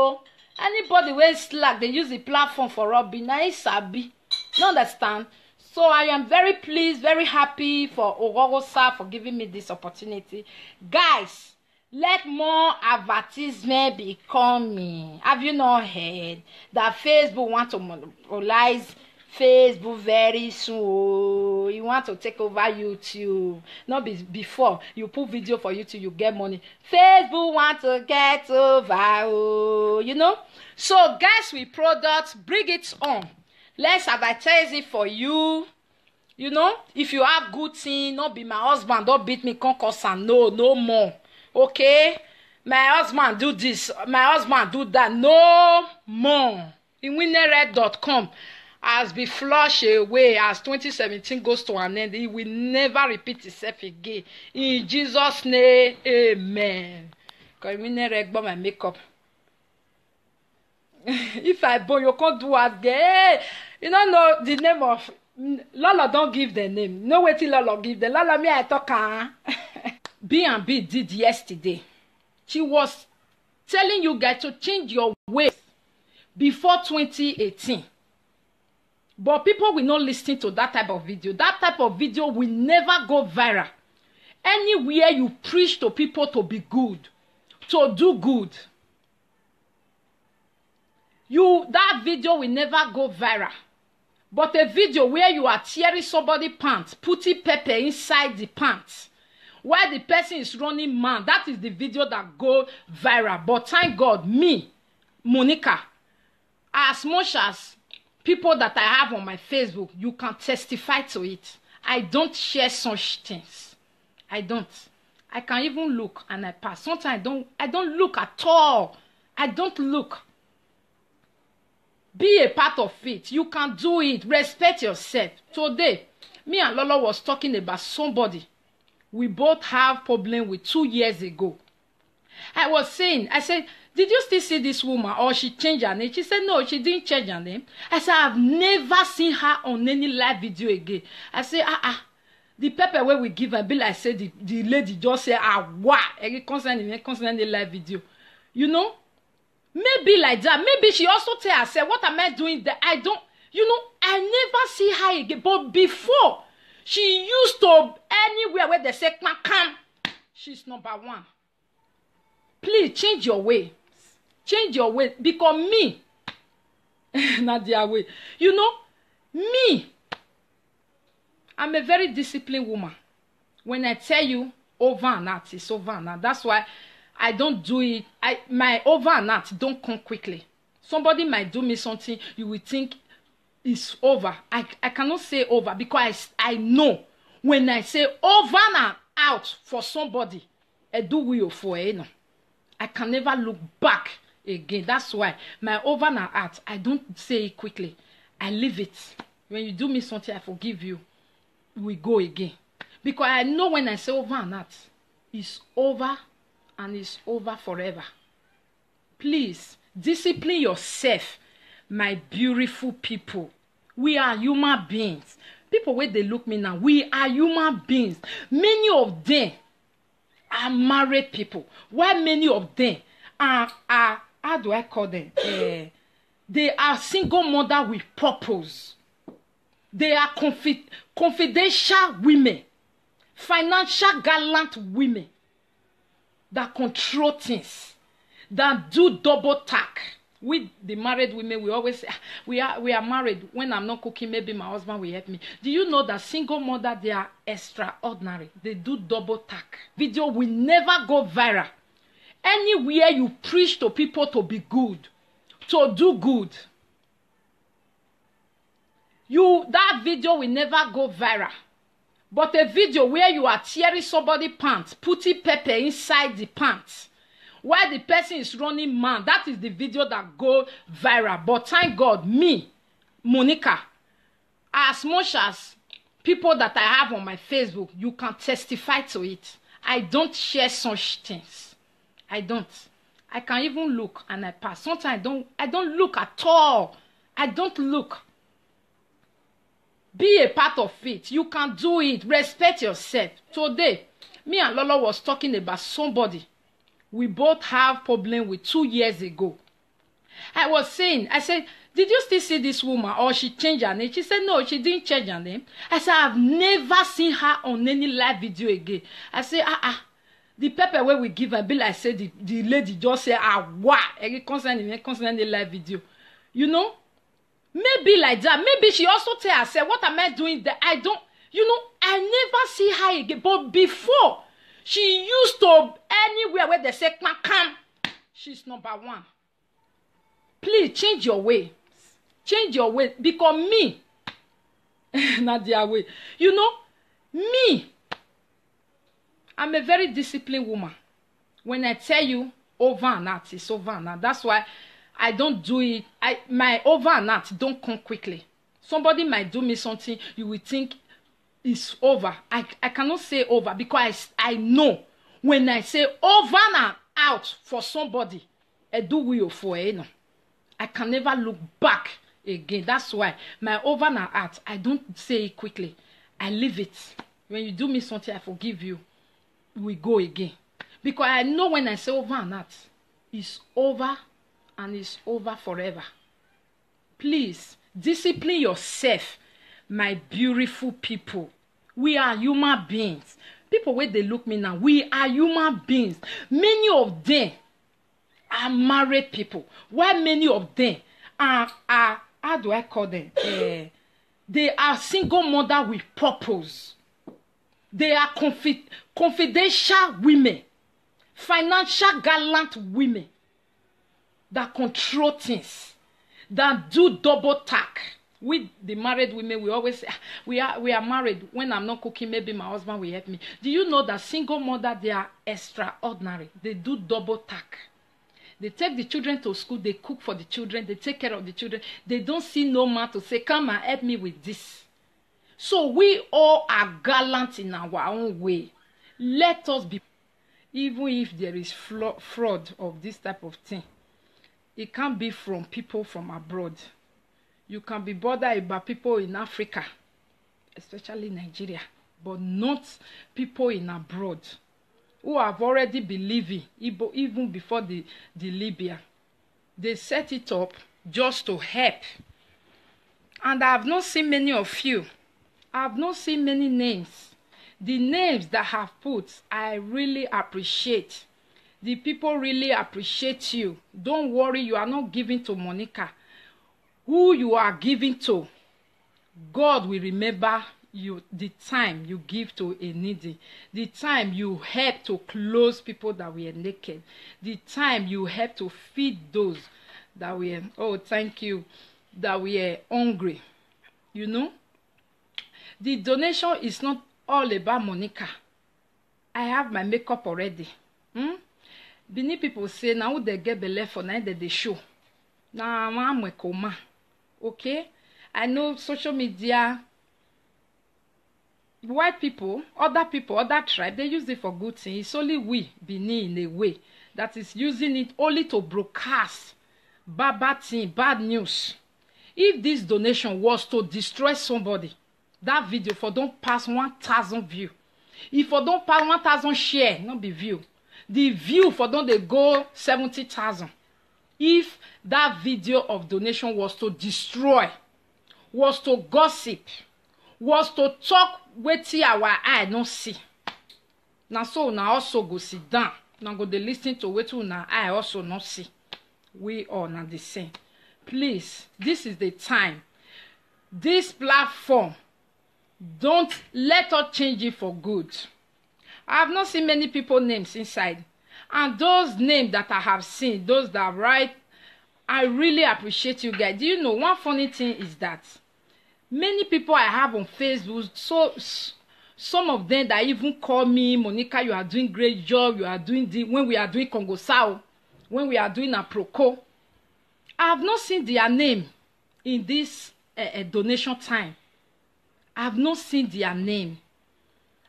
Anybody wey slack, they use the platform for rubbing. Na sabi. You understand? So I am very pleased, very happy for Ogogosa for giving me this opportunity. Guys, let more advertisement be coming. Have you not heard that Facebook want to monopolize Facebook very soon? You want to take over YouTube. Not before you put video for YouTube, you get money. Facebook want to get over. You know. So guys, with products, bring it on. Let's advertise it for you. You know, if you have good thing, not be my husband, don't beat me, concourse and no more. Okay, my husband do this, my husband do that, no more. In winnerred.com has been flushed away as 2017 goes to an end. It will never repeat itself again. In Jesus' name, amen. Because winnerred bought my makeup. If I born, you can't do as gay. You don't know the name of Lala. Don't give the name. No way till Lala give the Lala. Me I talk. B&B did yesterday. She was telling you guys to change your ways before 2018. But people will not listen to that type of video. That type of video will never go viral. Anywhere you preach to people to be good, to do good, that video will never go viral. But a video where you are tearing somebody's pants, putting pepper inside the pants, while the person is running mad. That is the video that go viral. But thank God, me, Monica, as much as people that I have on my Facebook, you can testify to it. I don't share such things. I don't. I can even look and I pass. Sometimes I don't look at all. I don't look. Be a part of it. You can do it. Respect yourself. Today, me and Lolo was talking about somebody we both have problem with 2 years ago. I said, did you still see this woman or she changed her name? She said, no, she didn't change her name. I said, I've never seen her on any live video again. I said, the pepper where we give her, be like, say, the lady just say, wow, concerning the live video. You know, maybe like that. Maybe she also tell herself, what am I doing there? I never see her again. But before, she used to, anywhere where they say, come, she's number one. Please change your way. Change your way. Because me, not their way. You know, me, I'm a very disciplined woman. When I tell you over and out, it's over and out. That's why I don't do it. My over and out don't come quickly. Somebody might do me something, you will think it's over. I cannot say over because I know when I say over and out for somebody, I do will for it. I can never look back again. That's why my over and out, I don't say it quickly. I leave it. When you do me something, I forgive you. We go again. Because I know when I say over and out, it's over and it's over forever. Please, discipline yourself, my beautiful people. We are human beings. People, where they look me now, we are human beings. Many of them are married people. While many of them are how do I call them? They are single mother with purpose. They are confidential women, financial gallant women that control things, that do double tack. With the married women, we always say, we are married. When I'm not cooking, maybe my husband will help me. Do you know that single mother, they are extraordinary? They do double tack. Video will never go viral. Anywhere you preach to people to be good, to do good, that video will never go viral. But a video where you are tearing somebody's pants, putting pepper inside the pants, while the person is running mad, that is the video that go viral. But thank God, me, Monica, as much as people that I have on my Facebook, you can testify to it. I don't share such things. I don't. I can even look and I pass. Sometimes I don't look at all. I don't look. Be a part of it. You can do it. Respect yourself. Today, me and Lolo was talking about somebody we both have problem with 2 years ago. I said, did you still see this woman or she changed her name? She said, no, she didn't change her name. I said, I've never seen her on any live video again. I said, the pepper where we give her, be like, say, the lady just say, wow, concerning the live video. You know, maybe like that. Maybe she also tell herself, what am I doing there? I never see her again. But before, she used to, anywhere where they say, come, she's number one. Please change your way. Change your way. Because me, not their way. You know, me, I'm a very disciplined woman. When I tell you over and out, it's over and out. That's why I don't do it. My over and out don't come quickly. Somebody might do me something, you will think it's over. I cannot say over because I know when I say over and out for somebody, I do will for it. I can never look back again. That's why my over and out, I don't say it quickly. I leave it. When you do me something, I forgive you. We go again. Because I know when I say over and out, it's over and it's over forever. Please, discipline yourself, my beautiful people. We are human beings. People, where they look me now, we are human beings. Many of them are married people. While many of them are how do I call them? They are single mother with purpose. They are confidential women, financial gallant women that control things, that do double tack. With the married women, we always say, we are married. When I'm not cooking, maybe my husband will help me. Do you know that single mother, they are extraordinary? They do double tack. They take the children to school, they cook for the children, they take care of the children. They don't see no man to say, come and help me with this. So we all are gallant in our own way. Let us be, even if there is fraud of this type of thing, it can't be from people from abroad. You can be bothered about people in Africa, especially Nigeria, but not people in abroad who have already been living even before the Libya. They set it up just to help. And I have not seen many of you. I have not seen many names. The names that have put, I really appreciate. The people really appreciate you. Don't worry, you are not giving to Monica. Who you are giving to, God will remember you the time you give to a needy, the time you help to clothe people that were naked, the time you help to feed those that were, oh thank you, that were hungry. You know, the donation is not all about Monica. I have my makeup already. Benin people say now they get belle for now that they show. Now I'm a coma. Okay, I know social media, white people, other tribe, they use it for good things. It's only we, Benin, in a way, that is using it only to broadcast bad thing, bad news. If this donation was to destroy somebody, that video for don't pass 1,000 view. If for don't pass 1,000 share, not be view. The view for don't they go 70,000. If that video of donation was to destroy, was to gossip, was to talk wetin our eye no see. Now so now also go sit down. Now go dey listen to wetin una eye also no see. We all na the same. Please, this is the time. This platform, don't let us change it for good. I have not seen many people names inside. And those names that I have seen, those that write, I really appreciate you guys. Do you know one funny thing is that many people I have on Facebook, so some of them that even call me, Monica, you are doing great job, you are doing when we are doing Congo Sao, when we are doing a Proco. I have not seen their name in this donation time. I have not seen their name.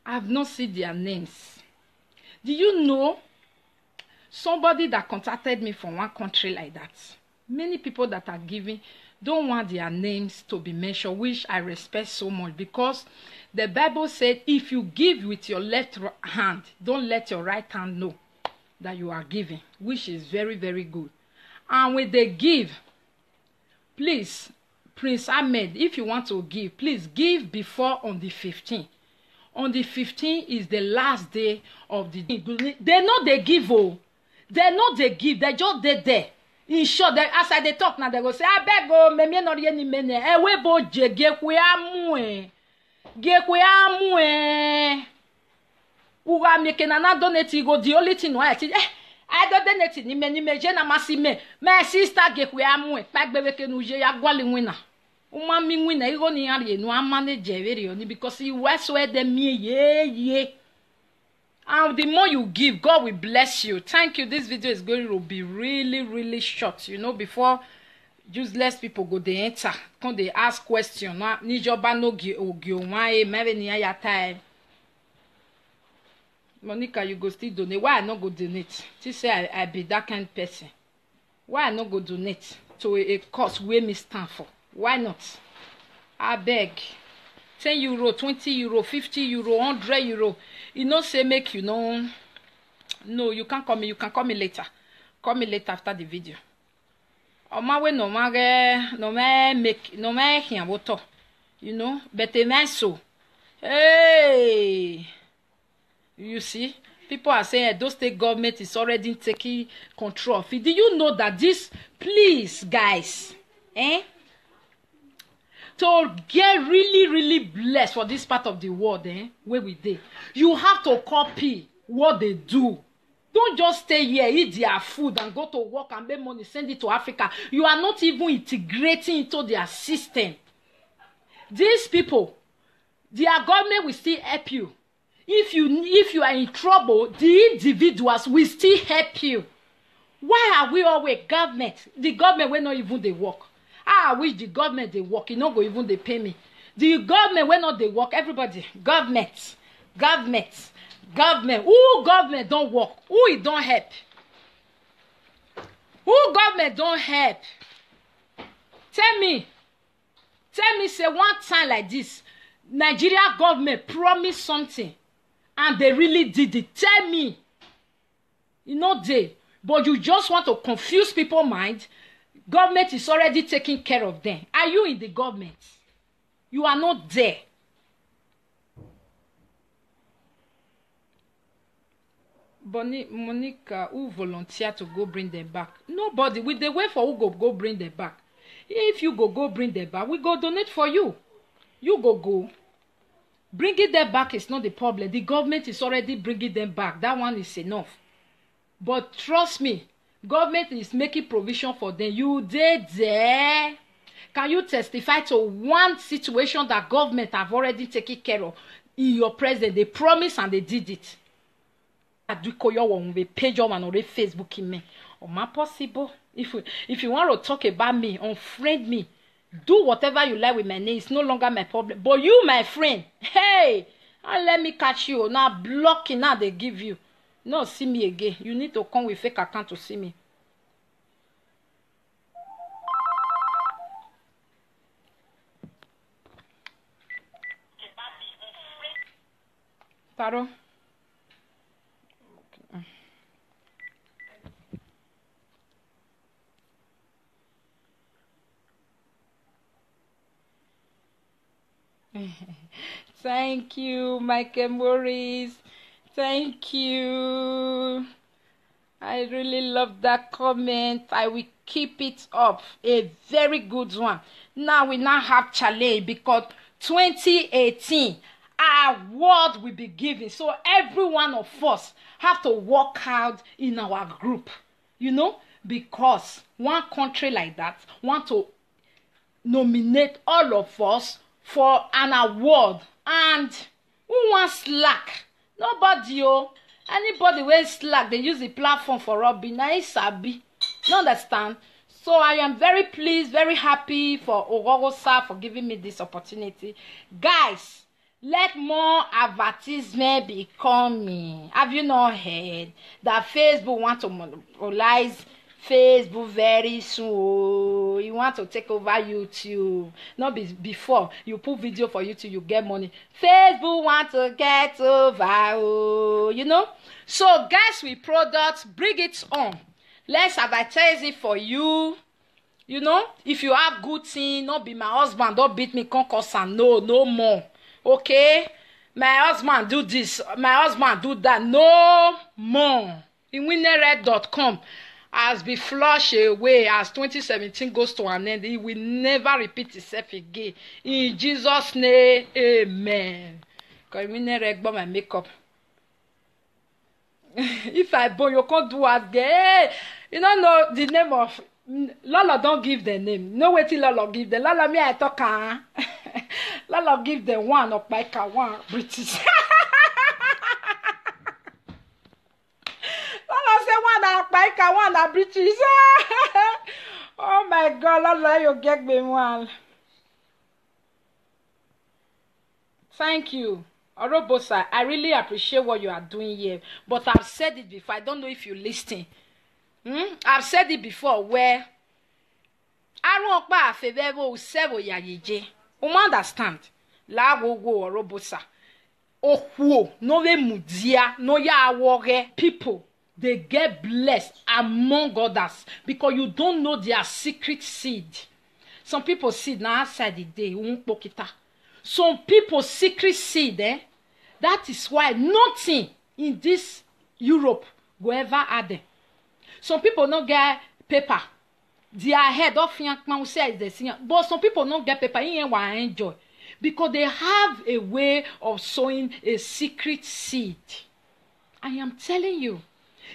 I have not seen their names. Do you know somebody that contacted me from one country like that? Many people that are giving don't want their names to be mentioned, which I respect so much, because the Bible said if you give with your left hand, don't let your right hand know that you are giving, which is very, very good. And when they give, please, Prince Ahmed, if you want to give, please give before on the 15th. On the 15th is the last day of the day. They know they give, oh. They know they give. They just did there. In short, as I they talk now, they go say, I beg go, me no any mene. We bo je gekwe amue. Gekwe amue. Uga me kenana donate go the only thing why I don't donate ni me je na masi me. My sister gekwe amue. Pak bebe ke nu je ya gwali wina. Uma mi wina igo ni ari no amane je very oni because he was where them me ye. And the more you give, God will bless you. Thank you. This video is going to be really, really short. You know, before useless people go they enter, come they ask questions. Ni joba no gi why maybe ni ya time. Monica, you go still donate. Why I not go donate? She say I be that kind of person. Why I not go donate to a cause where me stand for? Why not? I beg. 10 euro, 20 euro, 50 euro, 100 euro. You know, say make you know. No, you can't call me. You can call me later. Call me later after the video. My way no make here water. You know, but a so. Hey, you see, people are saying those state government is already taking control of it. Do you know that this? Please, guys, to get really, really blessed for this part of the world, where we dey, you have to copy what they do. Don't just stay here, eat their food and go to work and make money, send it to Africa. You are not even integrating into their system. These people, their government will still help you. If you are in trouble, the individuals will still help you. Why are we always government? The government will not even they work. I wish the government they work. You not go even they pay me. The government will not they work. Everybody, government. Who government don't work? Who it don't help? Who government don't help? Tell me, say one time like this, Nigeria government promised something and they really did it. Tell me. You know they, but you just want to confuse people's mind. Government is already taking care of them. Are you in the government? You are not there. Monica, who volunteer to go bring them back? Nobody. We dey wait for who go bring them back. If you go bring them back, we go donate for you. You go. Bringing them back is not the problem. The government is already bringing them back. That one is enough. But trust me, government is making provision for them. You dey there. Can you testify to one situation that government have already taken care of in your presence? They promised and they did it. Page on Facebook in me. Or my possible. If you want to talk about me, unfriend me. Do whatever you like with my name. It's no longer my problem. But you, my friend, hey, and let me catch you. Now blocking, now they give you. No, see me again. You need to come with fake account to see me. Taro. Thank you, Michael Morris. Thank you. I really love that comment. I will keep it up. A very good one. Now we now have challenge because 2018 our word will be given. So every one of us have to work out in our group. You know, because one country like that want to nominate all of us for an award, and who wants slack? Nobody. Anybody wey slack, they use the platform for robbing. Na sabi. You understand? So I am very pleased, very happy for Ogogosa for giving me this opportunity. Guys, let more advertisement be coming. Have you not heard that Facebook want to monopolize Facebook very soon? You want to take over YouTube. Not before you put video for YouTube, you get money. Facebook want to get over. You know. So guys, with products, bring it on. Let's advertise it for you. You know, if you have good thing, not be my husband, don't beat me, concourse and no more. Okay, my husband do this, my husband do that, no more. In winnerred.com has been flushed away as 2017 goes to an end. It will never repeat itself again. In Jesus' name, amen. Because winnerred bought my makeup. If I born, you can't do as gay. You don't know the name of Lala. Don't give the name. No way till Lala give them. Lala me I talk. Lala give them one of my car, one British. Lala say one of my car, one of British. Oh my God, Lala, you get me one. Thank you. Orobosa, I really appreciate what you are doing here, but I've said it before. I don't know if you listen. I've said it before where I don't pa afevevo usebo yayeje. Understand? La go Orobosa. Okwo no we mudia no ya awore people. They get blessed among others because you don't know their secret seed. Some people seed now outside the day pokita. Some people secret seed, that is why nothing in this Europe will ever add them. Some people don't get paper. their head off yankman say is the singer. But some people don't get paper in and enjoy because they have a way of sowing a secret seed. I am telling you,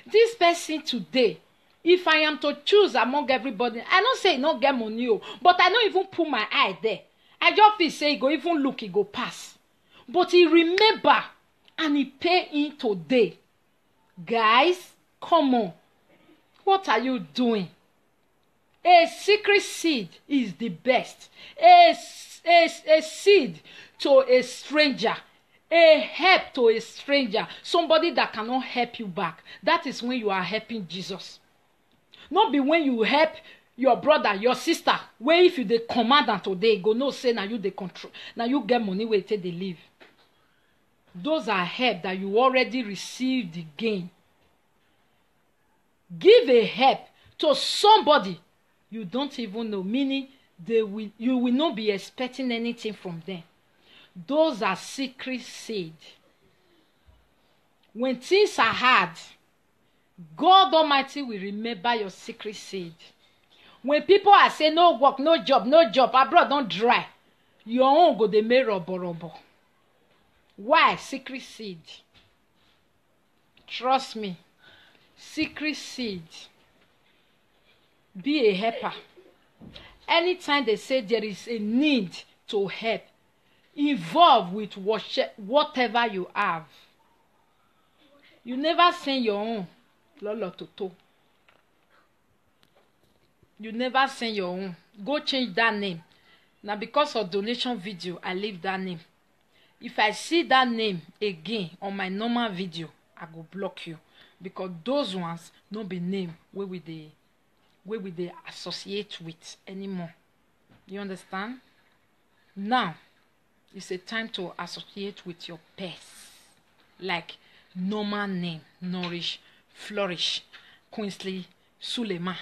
this person today, if I am to choose among everybody, I don't say no get money, but I don't even put my eye there. I just feel say he go even look, he go pass. But he remember and he pay in today. Guys, come on. What are you doing? A secret seed is the best. A seed to a stranger. A help to a stranger. Somebody that cannot help you back. That is when you are helping Jesus. Not be when you help your brother, your sister. Where if you the commander today, go no say now you the control. Now you get money where they live. Those are help that you already received the gain. Give a help to somebody you don't even know, meaning you will not be expecting anything from them. Those are secret seed. When things are hard, God Almighty will remember your secret seed. When people are saying no work, no job, abroad don't dry, your own go the make robo. Why? Secret seed. Trust me. Secret seed. Be a helper. Anytime they say there is a need to help, involve with whatever you have. You never send your own. Lolo Toto. You never send your own. Go change that name. Now because of donation video, I leave that name. If I see that name again on my normal video, I go block you. Because those ones don't be name where we they associate with anymore. You understand? Now, it's a time to associate with your pets. Like normal name, Nourish, Flourish, Queensley, Sulema,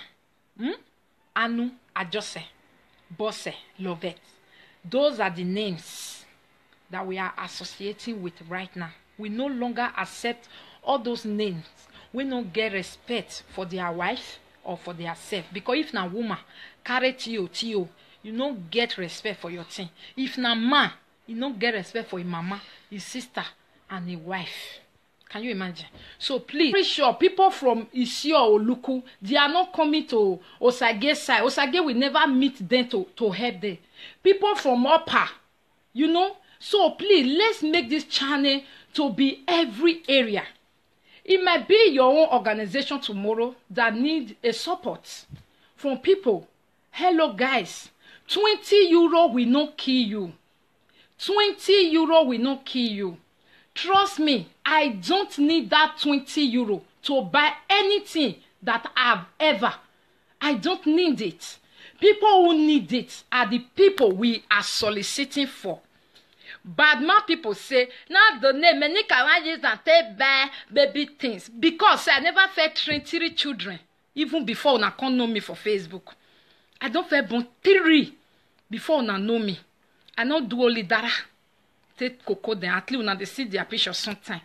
Anu, Ajose, Bosse, Lovette. Those are the names that we are associating with right now. We no longer accept all those names. We don't get respect for their wife or for their self. Because if na woman carry Tio, you don't get respect for your thing. If na man, you don't get respect for his mama, his sister, and his wife. Can you imagine? So please, pretty sure people from Isio or Luku, they are not coming to Osage side. Osage will never meet them to help them. People from Upper, you know. So please, let's make this channel to be every area. It might be your own organization tomorrow that need a support from people. Hello guys, 20 euro will not kill you. 20 euro will not kill you. Trust me, I don't need that 20 euro to buy anything that I've ever. I don't need it. People who need it are the people we are soliciting for. Bad man people say, now the name, many can use and take buy baby things. Because I never fed 3 children, even before una can't know me for Facebook. I don't fed born 3 before una know me. I don't do only dara. Take cocoa then, at least una they see their picture sometime.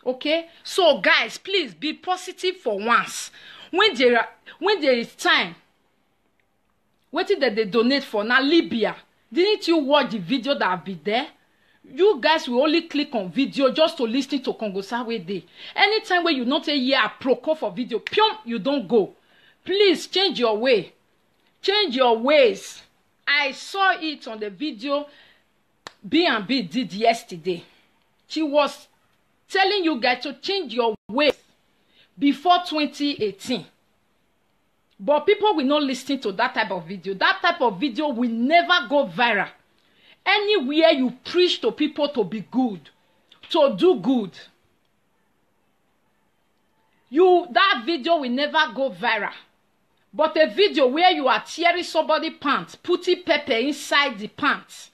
Okay? So guys, please be positive for once. When there is time, what did they donate for? Now Libya. Didn't you watch the video that have been there? You guys will only click on video just to listen to Congo Sawe Day. Anytime when you not a year procure for video, pium, you don't go. Please change your way. Change your ways. I saw it on the video B&B did yesterday. She was telling you guys to change your ways before 2018. But people will not listen to that type of video. That type of video will never go viral. Anywhere you preach to people to be good, to do good, that video will never go viral. But a video where you are tearing somebody's pants, putting pepper inside the pants,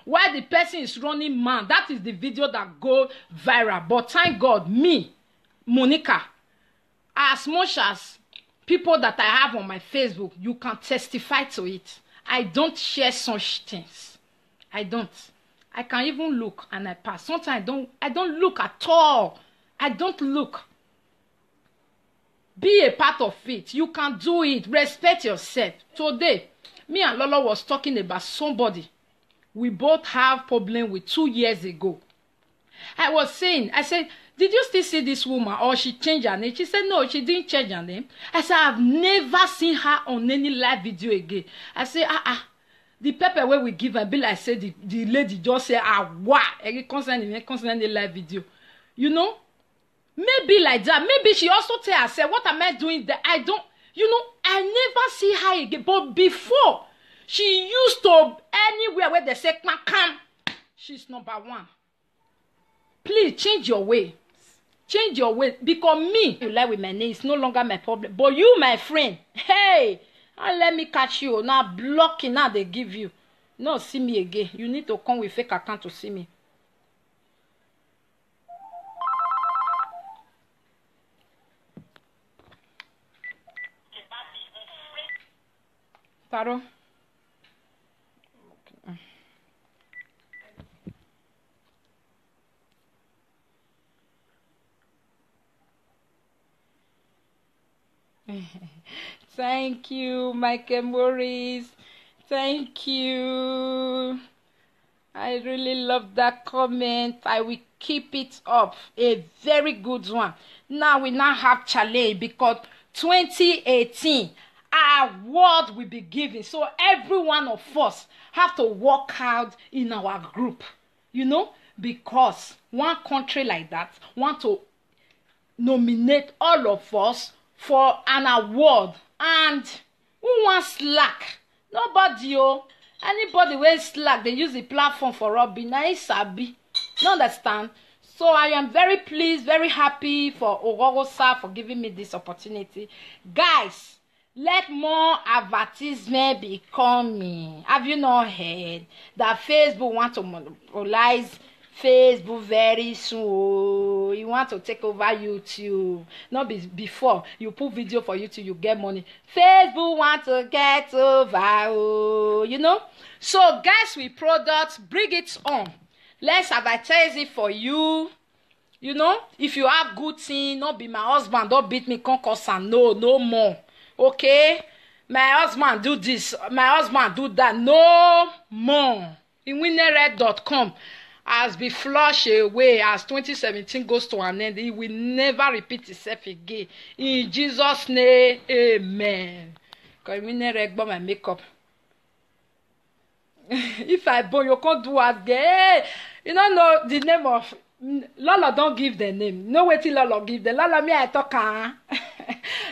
while the person is running mad, that is the video that go viral. But thank God, me, Monica, as much as people that I have on my Facebook, you can testify to it. I don't share such things. I don't. I can even look and I pass. Sometimes I don't look at all. I don't look. Be a part of it. You can do it. Respect yourself. Today, me and Lolo was talking about somebody we both have problem with 2 years ago. I was saying, I said, did you still see this woman or she changed her name? She said, no, she didn't change her name. I said, I've never seen her on any live video again. I said, the pepper where we give her, be like, say, the lady just say, wow, concerning the live video. You know, maybe like that. Maybe she also tell herself, what am I doing there? I don't, you know, I never see her again. But before, she used to, anywhere where they say, come, she's number one. Please change your way. Change your way. Because me, you lie with my name, it's no longer my problem. But you, my friend, hey, and let me catch you. Now blocking, now they give you. No, see me again. You need to come with fake account to see me. Taro. Thank you, Michael Morris. Thank you. I really love that comment. I will keep it up. A very good one. Now we now have challenge because 2018 our award will be given. So every one of us have to work out in our group. You know, because one country like that want to nominate all of us for an award, and who wants slack? Nobody. Oh, anybody wey slack, they use the platform for rubbing. Now it's sabi. You understand? So I am very pleased, very happy for Orogosa for giving me this opportunity. Guys, let more advertisement be coming. Have you not heard that Facebook want to monopolize Facebook very soon? You want to take over YouTube. Not before you put video for YouTube, you get money. Facebook want to get over. You know. So guys, with products, bring it on. Let's advertise it for you. You know, if you have good thing, not be my husband, don't beat me, concourse and no more. Okay, my husband do this, my husband do that, no more. In winnerred.com has been flushed away as 2017 goes to an end. It will never repeat itself again. In Jesus' name, amen. Because winnerred bought my makeup. If I born, you can't do as gay. You don't know the name of Lolo. Don't give the name. No way till Lolo give them. Lolo me I talk.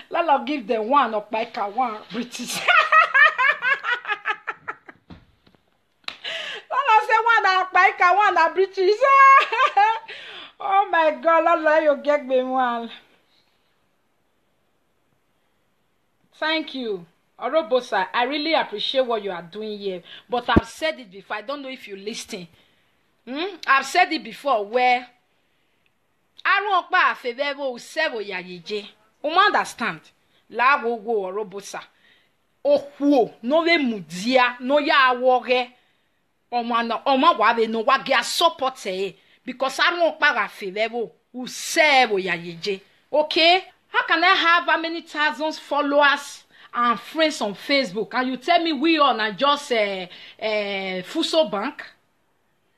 Lolo give them one of my car, one British. Lolo say one of my car, one of British. Oh my God, Lolo, you get me one. Thank you. Orobosa, I really appreciate what you are doing here, but I've said it before. I don't know if you listen. I've said it before where I don't pa afevevo usebo yayeje. Understand? La wo Orobosa. Okwo no we mudia no ya awoge. Oma wabe no wage support e because I don't pa afevevo usebo yayeje. Okay? How can I have how many thousands followers and friends on Facebook, and you tell me we all are just Fuso Bank?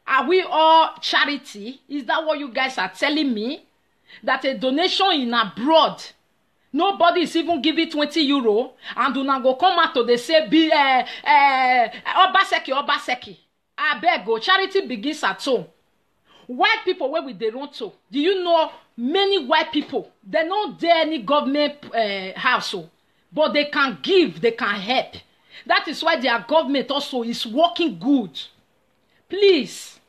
Are we all charity? Is that what you guys are telling me? That a donation in abroad, nobody is even giving 20 euro, and do not go come out to they say be Obaseki. I beg go, charity begins at home. White people where with the Toronto, do you know many white people? They don't dare any government household. But they can give, they can help. That is why their government also is working good. Please,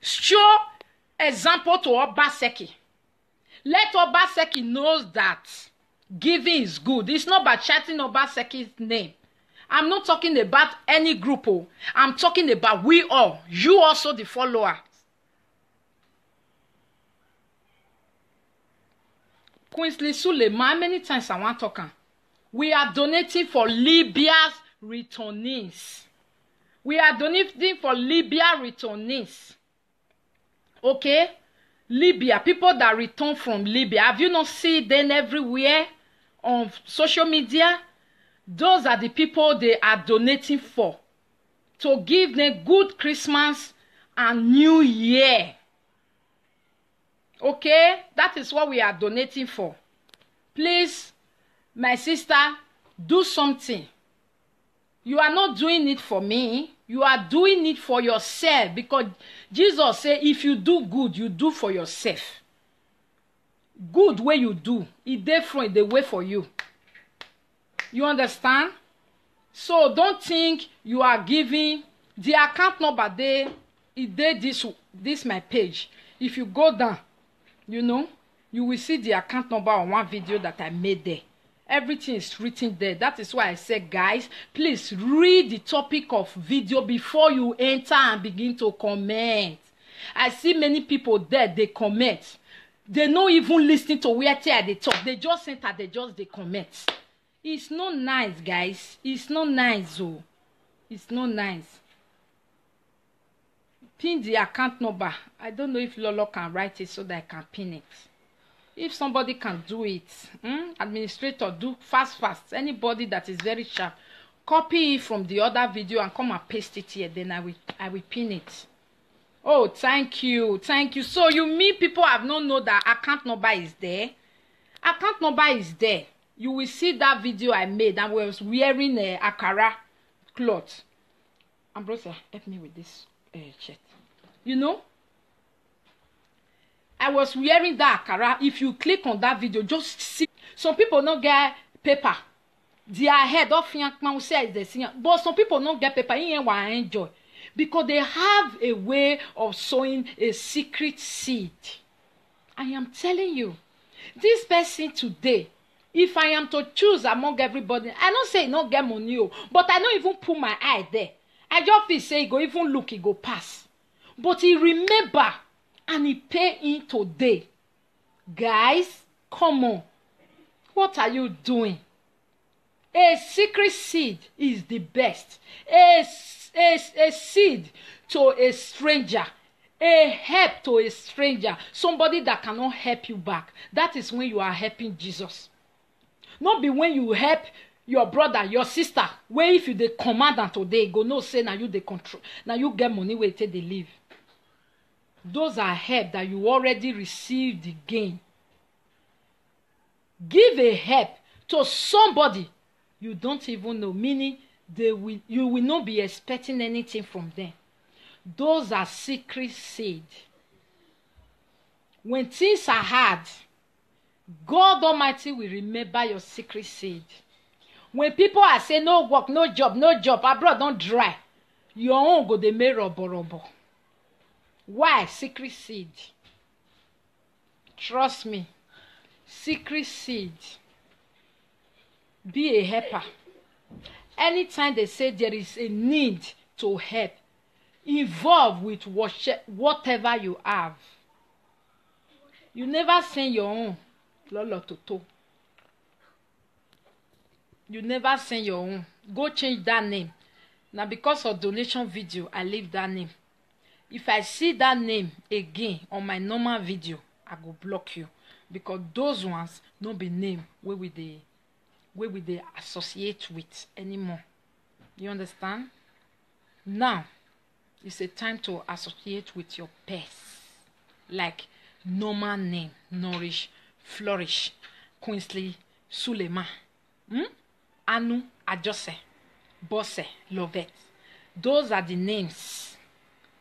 show example to Obaseki. Let Obaseki know that giving is good. It's not about chatting Obaseki's name. I'm not talking about any group. I'm talking about we all. You also the follower. Queensley Suleiman, how many times I want to talk? We are donating for Libya's returnees. We are donating for Libya returnees. Okay? Libya, people that return from Libya. Have you not seen them everywhere? on social media, those are the people they are donating for, to give them good Christmas and New Year. Okay, that is what we are donating for. Please, my sister, do something. You are not doing it for me. You are doing it for yourself, because Jesus said, if you do good, you do for yourself. Good way you do, it different the way for you. You understand? So don't think you are giving the account number. This my page. If you go down, you know, you will see the account number on one video that I made there. Everything is written there. That is why I said, guys, please read the topic of video before you enter and begin to comment. I see many people there, they comment. They not even listening to where they talk. They just enter, they comment. It's not nice, guys. It's not nice, oh. It's not nice. Pin the account number. I don't know if Lolo can write it so that I can pin it. If somebody can do it, administrator, do fast. Anybody that is very sharp, copy it from the other video and come and paste it here. Then I will pin it. Oh, thank you. So you mean people have not know that account number is there? Account number is there. You will see that video I made. I was wearing a Akara cloth. Ambrosia, help me with this shirt. You know, I was wearing that Akara. If you click on that video, just see. Some people don't get paper. Their head off will say the singer. But some people don't get paper. You want to enjoy. Because they have a way of sowing a secret seed. I am telling you, this person today, if I am to choose among everybody, I don't say no get money, but I don't even put my eye there. I just feel say go even look, he go pass. But he remember and he pay in today. Guys, come on. What are you doing? A secret seed is the best. A seed to a stranger. A help to a stranger. Somebody that cannot help you back. That is when you are helping Jesus. Not be when you help your brother, your sister, where if you the command today, go no say now you the control. Now you get money where they live. Those are help that you already received the gain. Give a help to somebody you don't even know, meaning you will not be expecting anything from them. Those are secret seed. When things are hard, God Almighty will remember your secret seed. When people are saying no work, no job, abroad don't dry, your own go the mirror borobo. Why? Secret seed. Trust me. Secret seed. Be a helper. Anytime they say there is a need to help, involve with whatever you have. You never send your own. Lolo Toto. You never send your own. Go change that name. Now because of donation video, I leave that name. If I see that name again on my normal video, I go block you. Because those ones don't be name where we they associate with anymore. You understand? Now, it's a time to associate with your pets. Like normal name, Nourish, Flourish, Queensley, Sulema, Anu, Ajose, Bosse, Lovette. Those are the names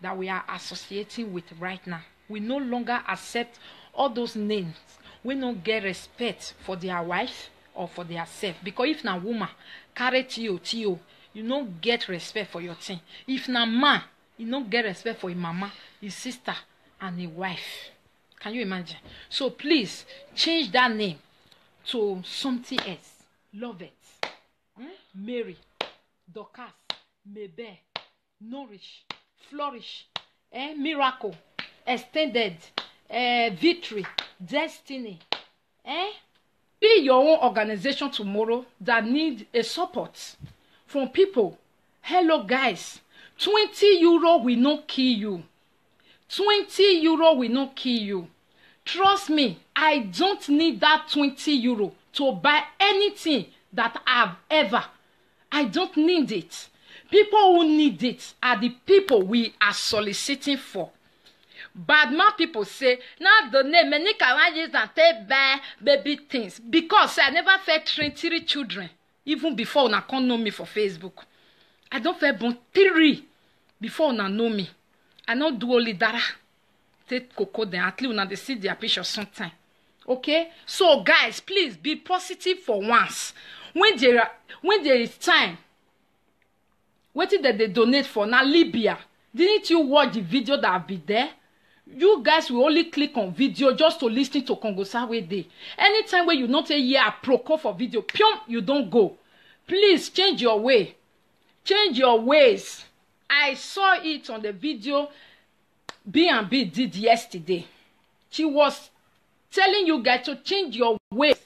that we are associating with right now. We no longer accept all those names. We don't get respect for their wife or for their self. Because if na woman carry Tio, you don't get respect for your thing. If na man, you don't get respect for your mama, his sister, and his wife. Can you imagine? So please change that name to something else. Love it. Mary, Dorcas, Mebe, Nourish, Flourish, Miracle, Extended, Victory, Destiny. Be your own organization tomorrow that need a support from people. Hello guys, 20 euro will not kill you. 20 euro will not kill you. Trust me, I don't need that 20 euro to buy anything that I've ever. I don't need it. People who need it are the people we are soliciting for. Bad man people say, now the name many can use and take buy baby things. Because I never fed 3 children. Even before una can't know me for Facebook. I don't fed born 3 before una know me. I don't do only dara. Take cocoa then at least una they see their picture sometime. Okay? So guys, please be positive for once. When there is time, what did they donate for? Now Libya. Didn't you watch the video that have been there? You guys will only click on video just to listen to Congosawe Day. Anytime when you not a year proco for video, pium, you don't go. Please change your way. Change your ways. I saw it on the video B&B did yesterday. She was telling you guys to change your ways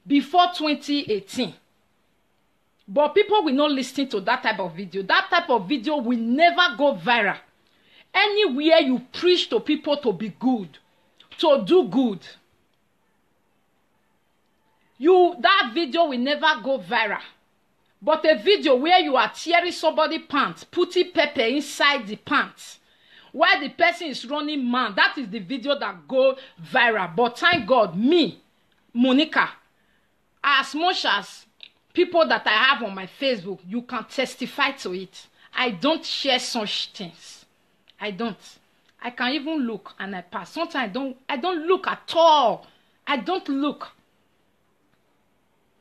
before 2018. But people will not listen to that type of video. That type of video will never go viral. Anywhere you preach to people to be good, to do good, that video will never go viral. But a video where you are tearing somebody's pants, putting pepper inside the pants, while the person is running mad, that is the video that go viral. But thank God, me, Monica, as much as people that I have on my Facebook, you can testify to it. I don't share such things. I don't. I can even look and I pass. Sometimes I don't look at all. I don't look.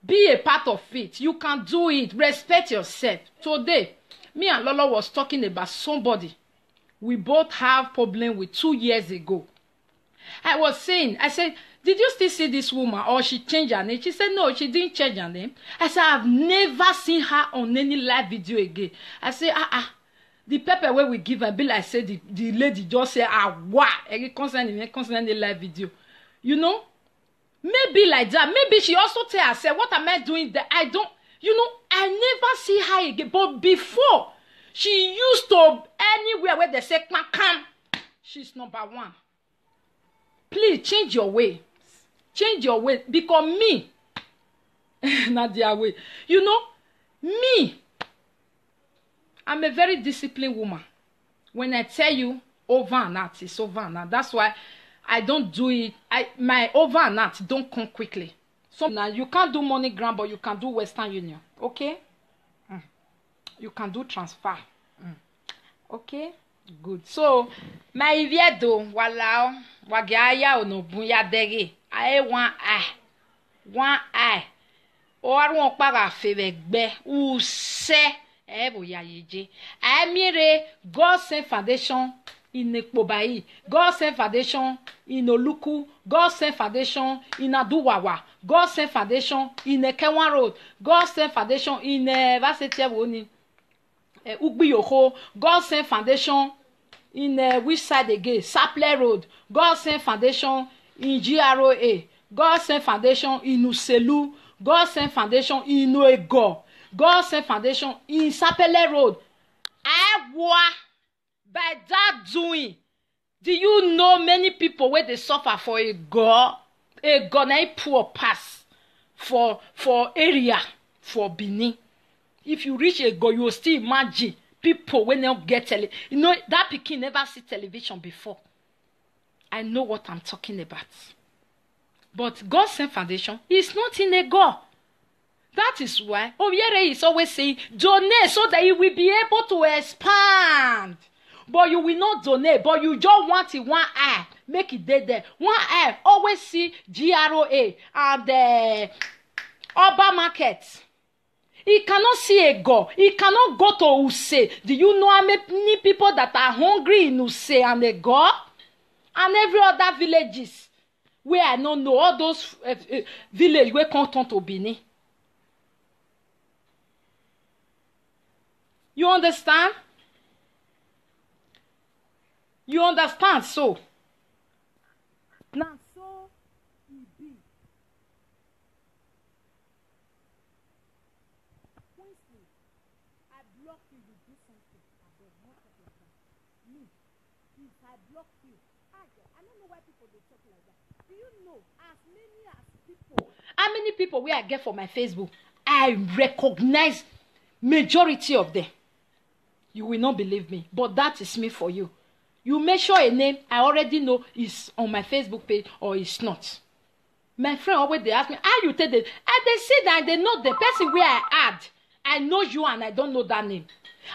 Be a part of it. You can do it. Respect yourself. Today, me and Lolo was talking about somebody we both have problem with 2 years ago. I said, did you still see this woman or she changed her name? She said, no, she didn't change her name. I said, I've never seen her on any live video again. I said, the pepper where we give her, be like say the lady just say, wow, concerning the live video. You know? Maybe like that. Maybe she also tell herself, what am I doing there? I never see her again. But before, she used to, anywhere where they say, come, she's number 1. Please change your way. Change your way. Because me, not their way. You know, me, I'm a very disciplined woman. When I tell you over and out, it's over and out. That's why I don't do it. My over and out don't come quickly. So now you can't do MoneyGram, but you can do Western Union. Okay? You can do transfer. Okay? Good. So, my viedo, walao, wagaya ono bunya dege. I want eye. Or won't para febe ou se. I mire God Send Foundation in Nekpobai, God Send Foundation in Oluku, God Send Foundation in Aduwawa, God Send Foundation in Kewan Road, God Send Foundation in Vasetia Ugbiyoho, God Send Foundation in which side again? Saple Road, God Send Foundation in GROA, God Send Foundation in Uselu, God Send Foundation in Noego. God Send Foundation in Sapele Road. By that doing, do you know many people where they suffer for a God na poor pass for area for Benin? If you reach a God, you will still imagine people when they get television. You know that pikin never see television before. I know what I'm talking about. But God Send Foundation is not in a God. That is why Obiere is always saying, donate so that you will be able to expand. But you will not donate, but you just want it one eye. Make it there. One eye. Always see GROA and the urban market. He cannot see a go. He cannot go to Use. Do you know how many people that are hungry in Use and a go? And every other villages where I don't know, all those villages where come to Benin. You understand? You understand? So now, so it be. Wednesday, I block you. You do something. I beg, not like that. Me, if I block you, I don't know why people they talk like that. Do you know as people? How many people where I get for my Facebook? I recognize majority of them. You will not believe me, but that is me for you. You make sure a name I already know is on my Facebook page or it's not. My friend always they ask me, how you tell them? And they say that they know the person where I add. I know you and I don't know that name.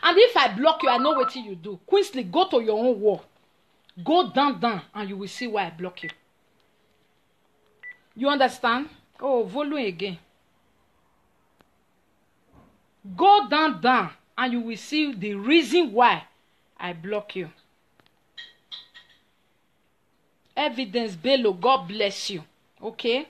And if I block you, I know what you do. Quickly go to your own wall. Go down, and you will see why I block you. You understand? Oh, volume again. Go down, and you will see the reason why I block you. Evidence, Bello, God bless you. Okay?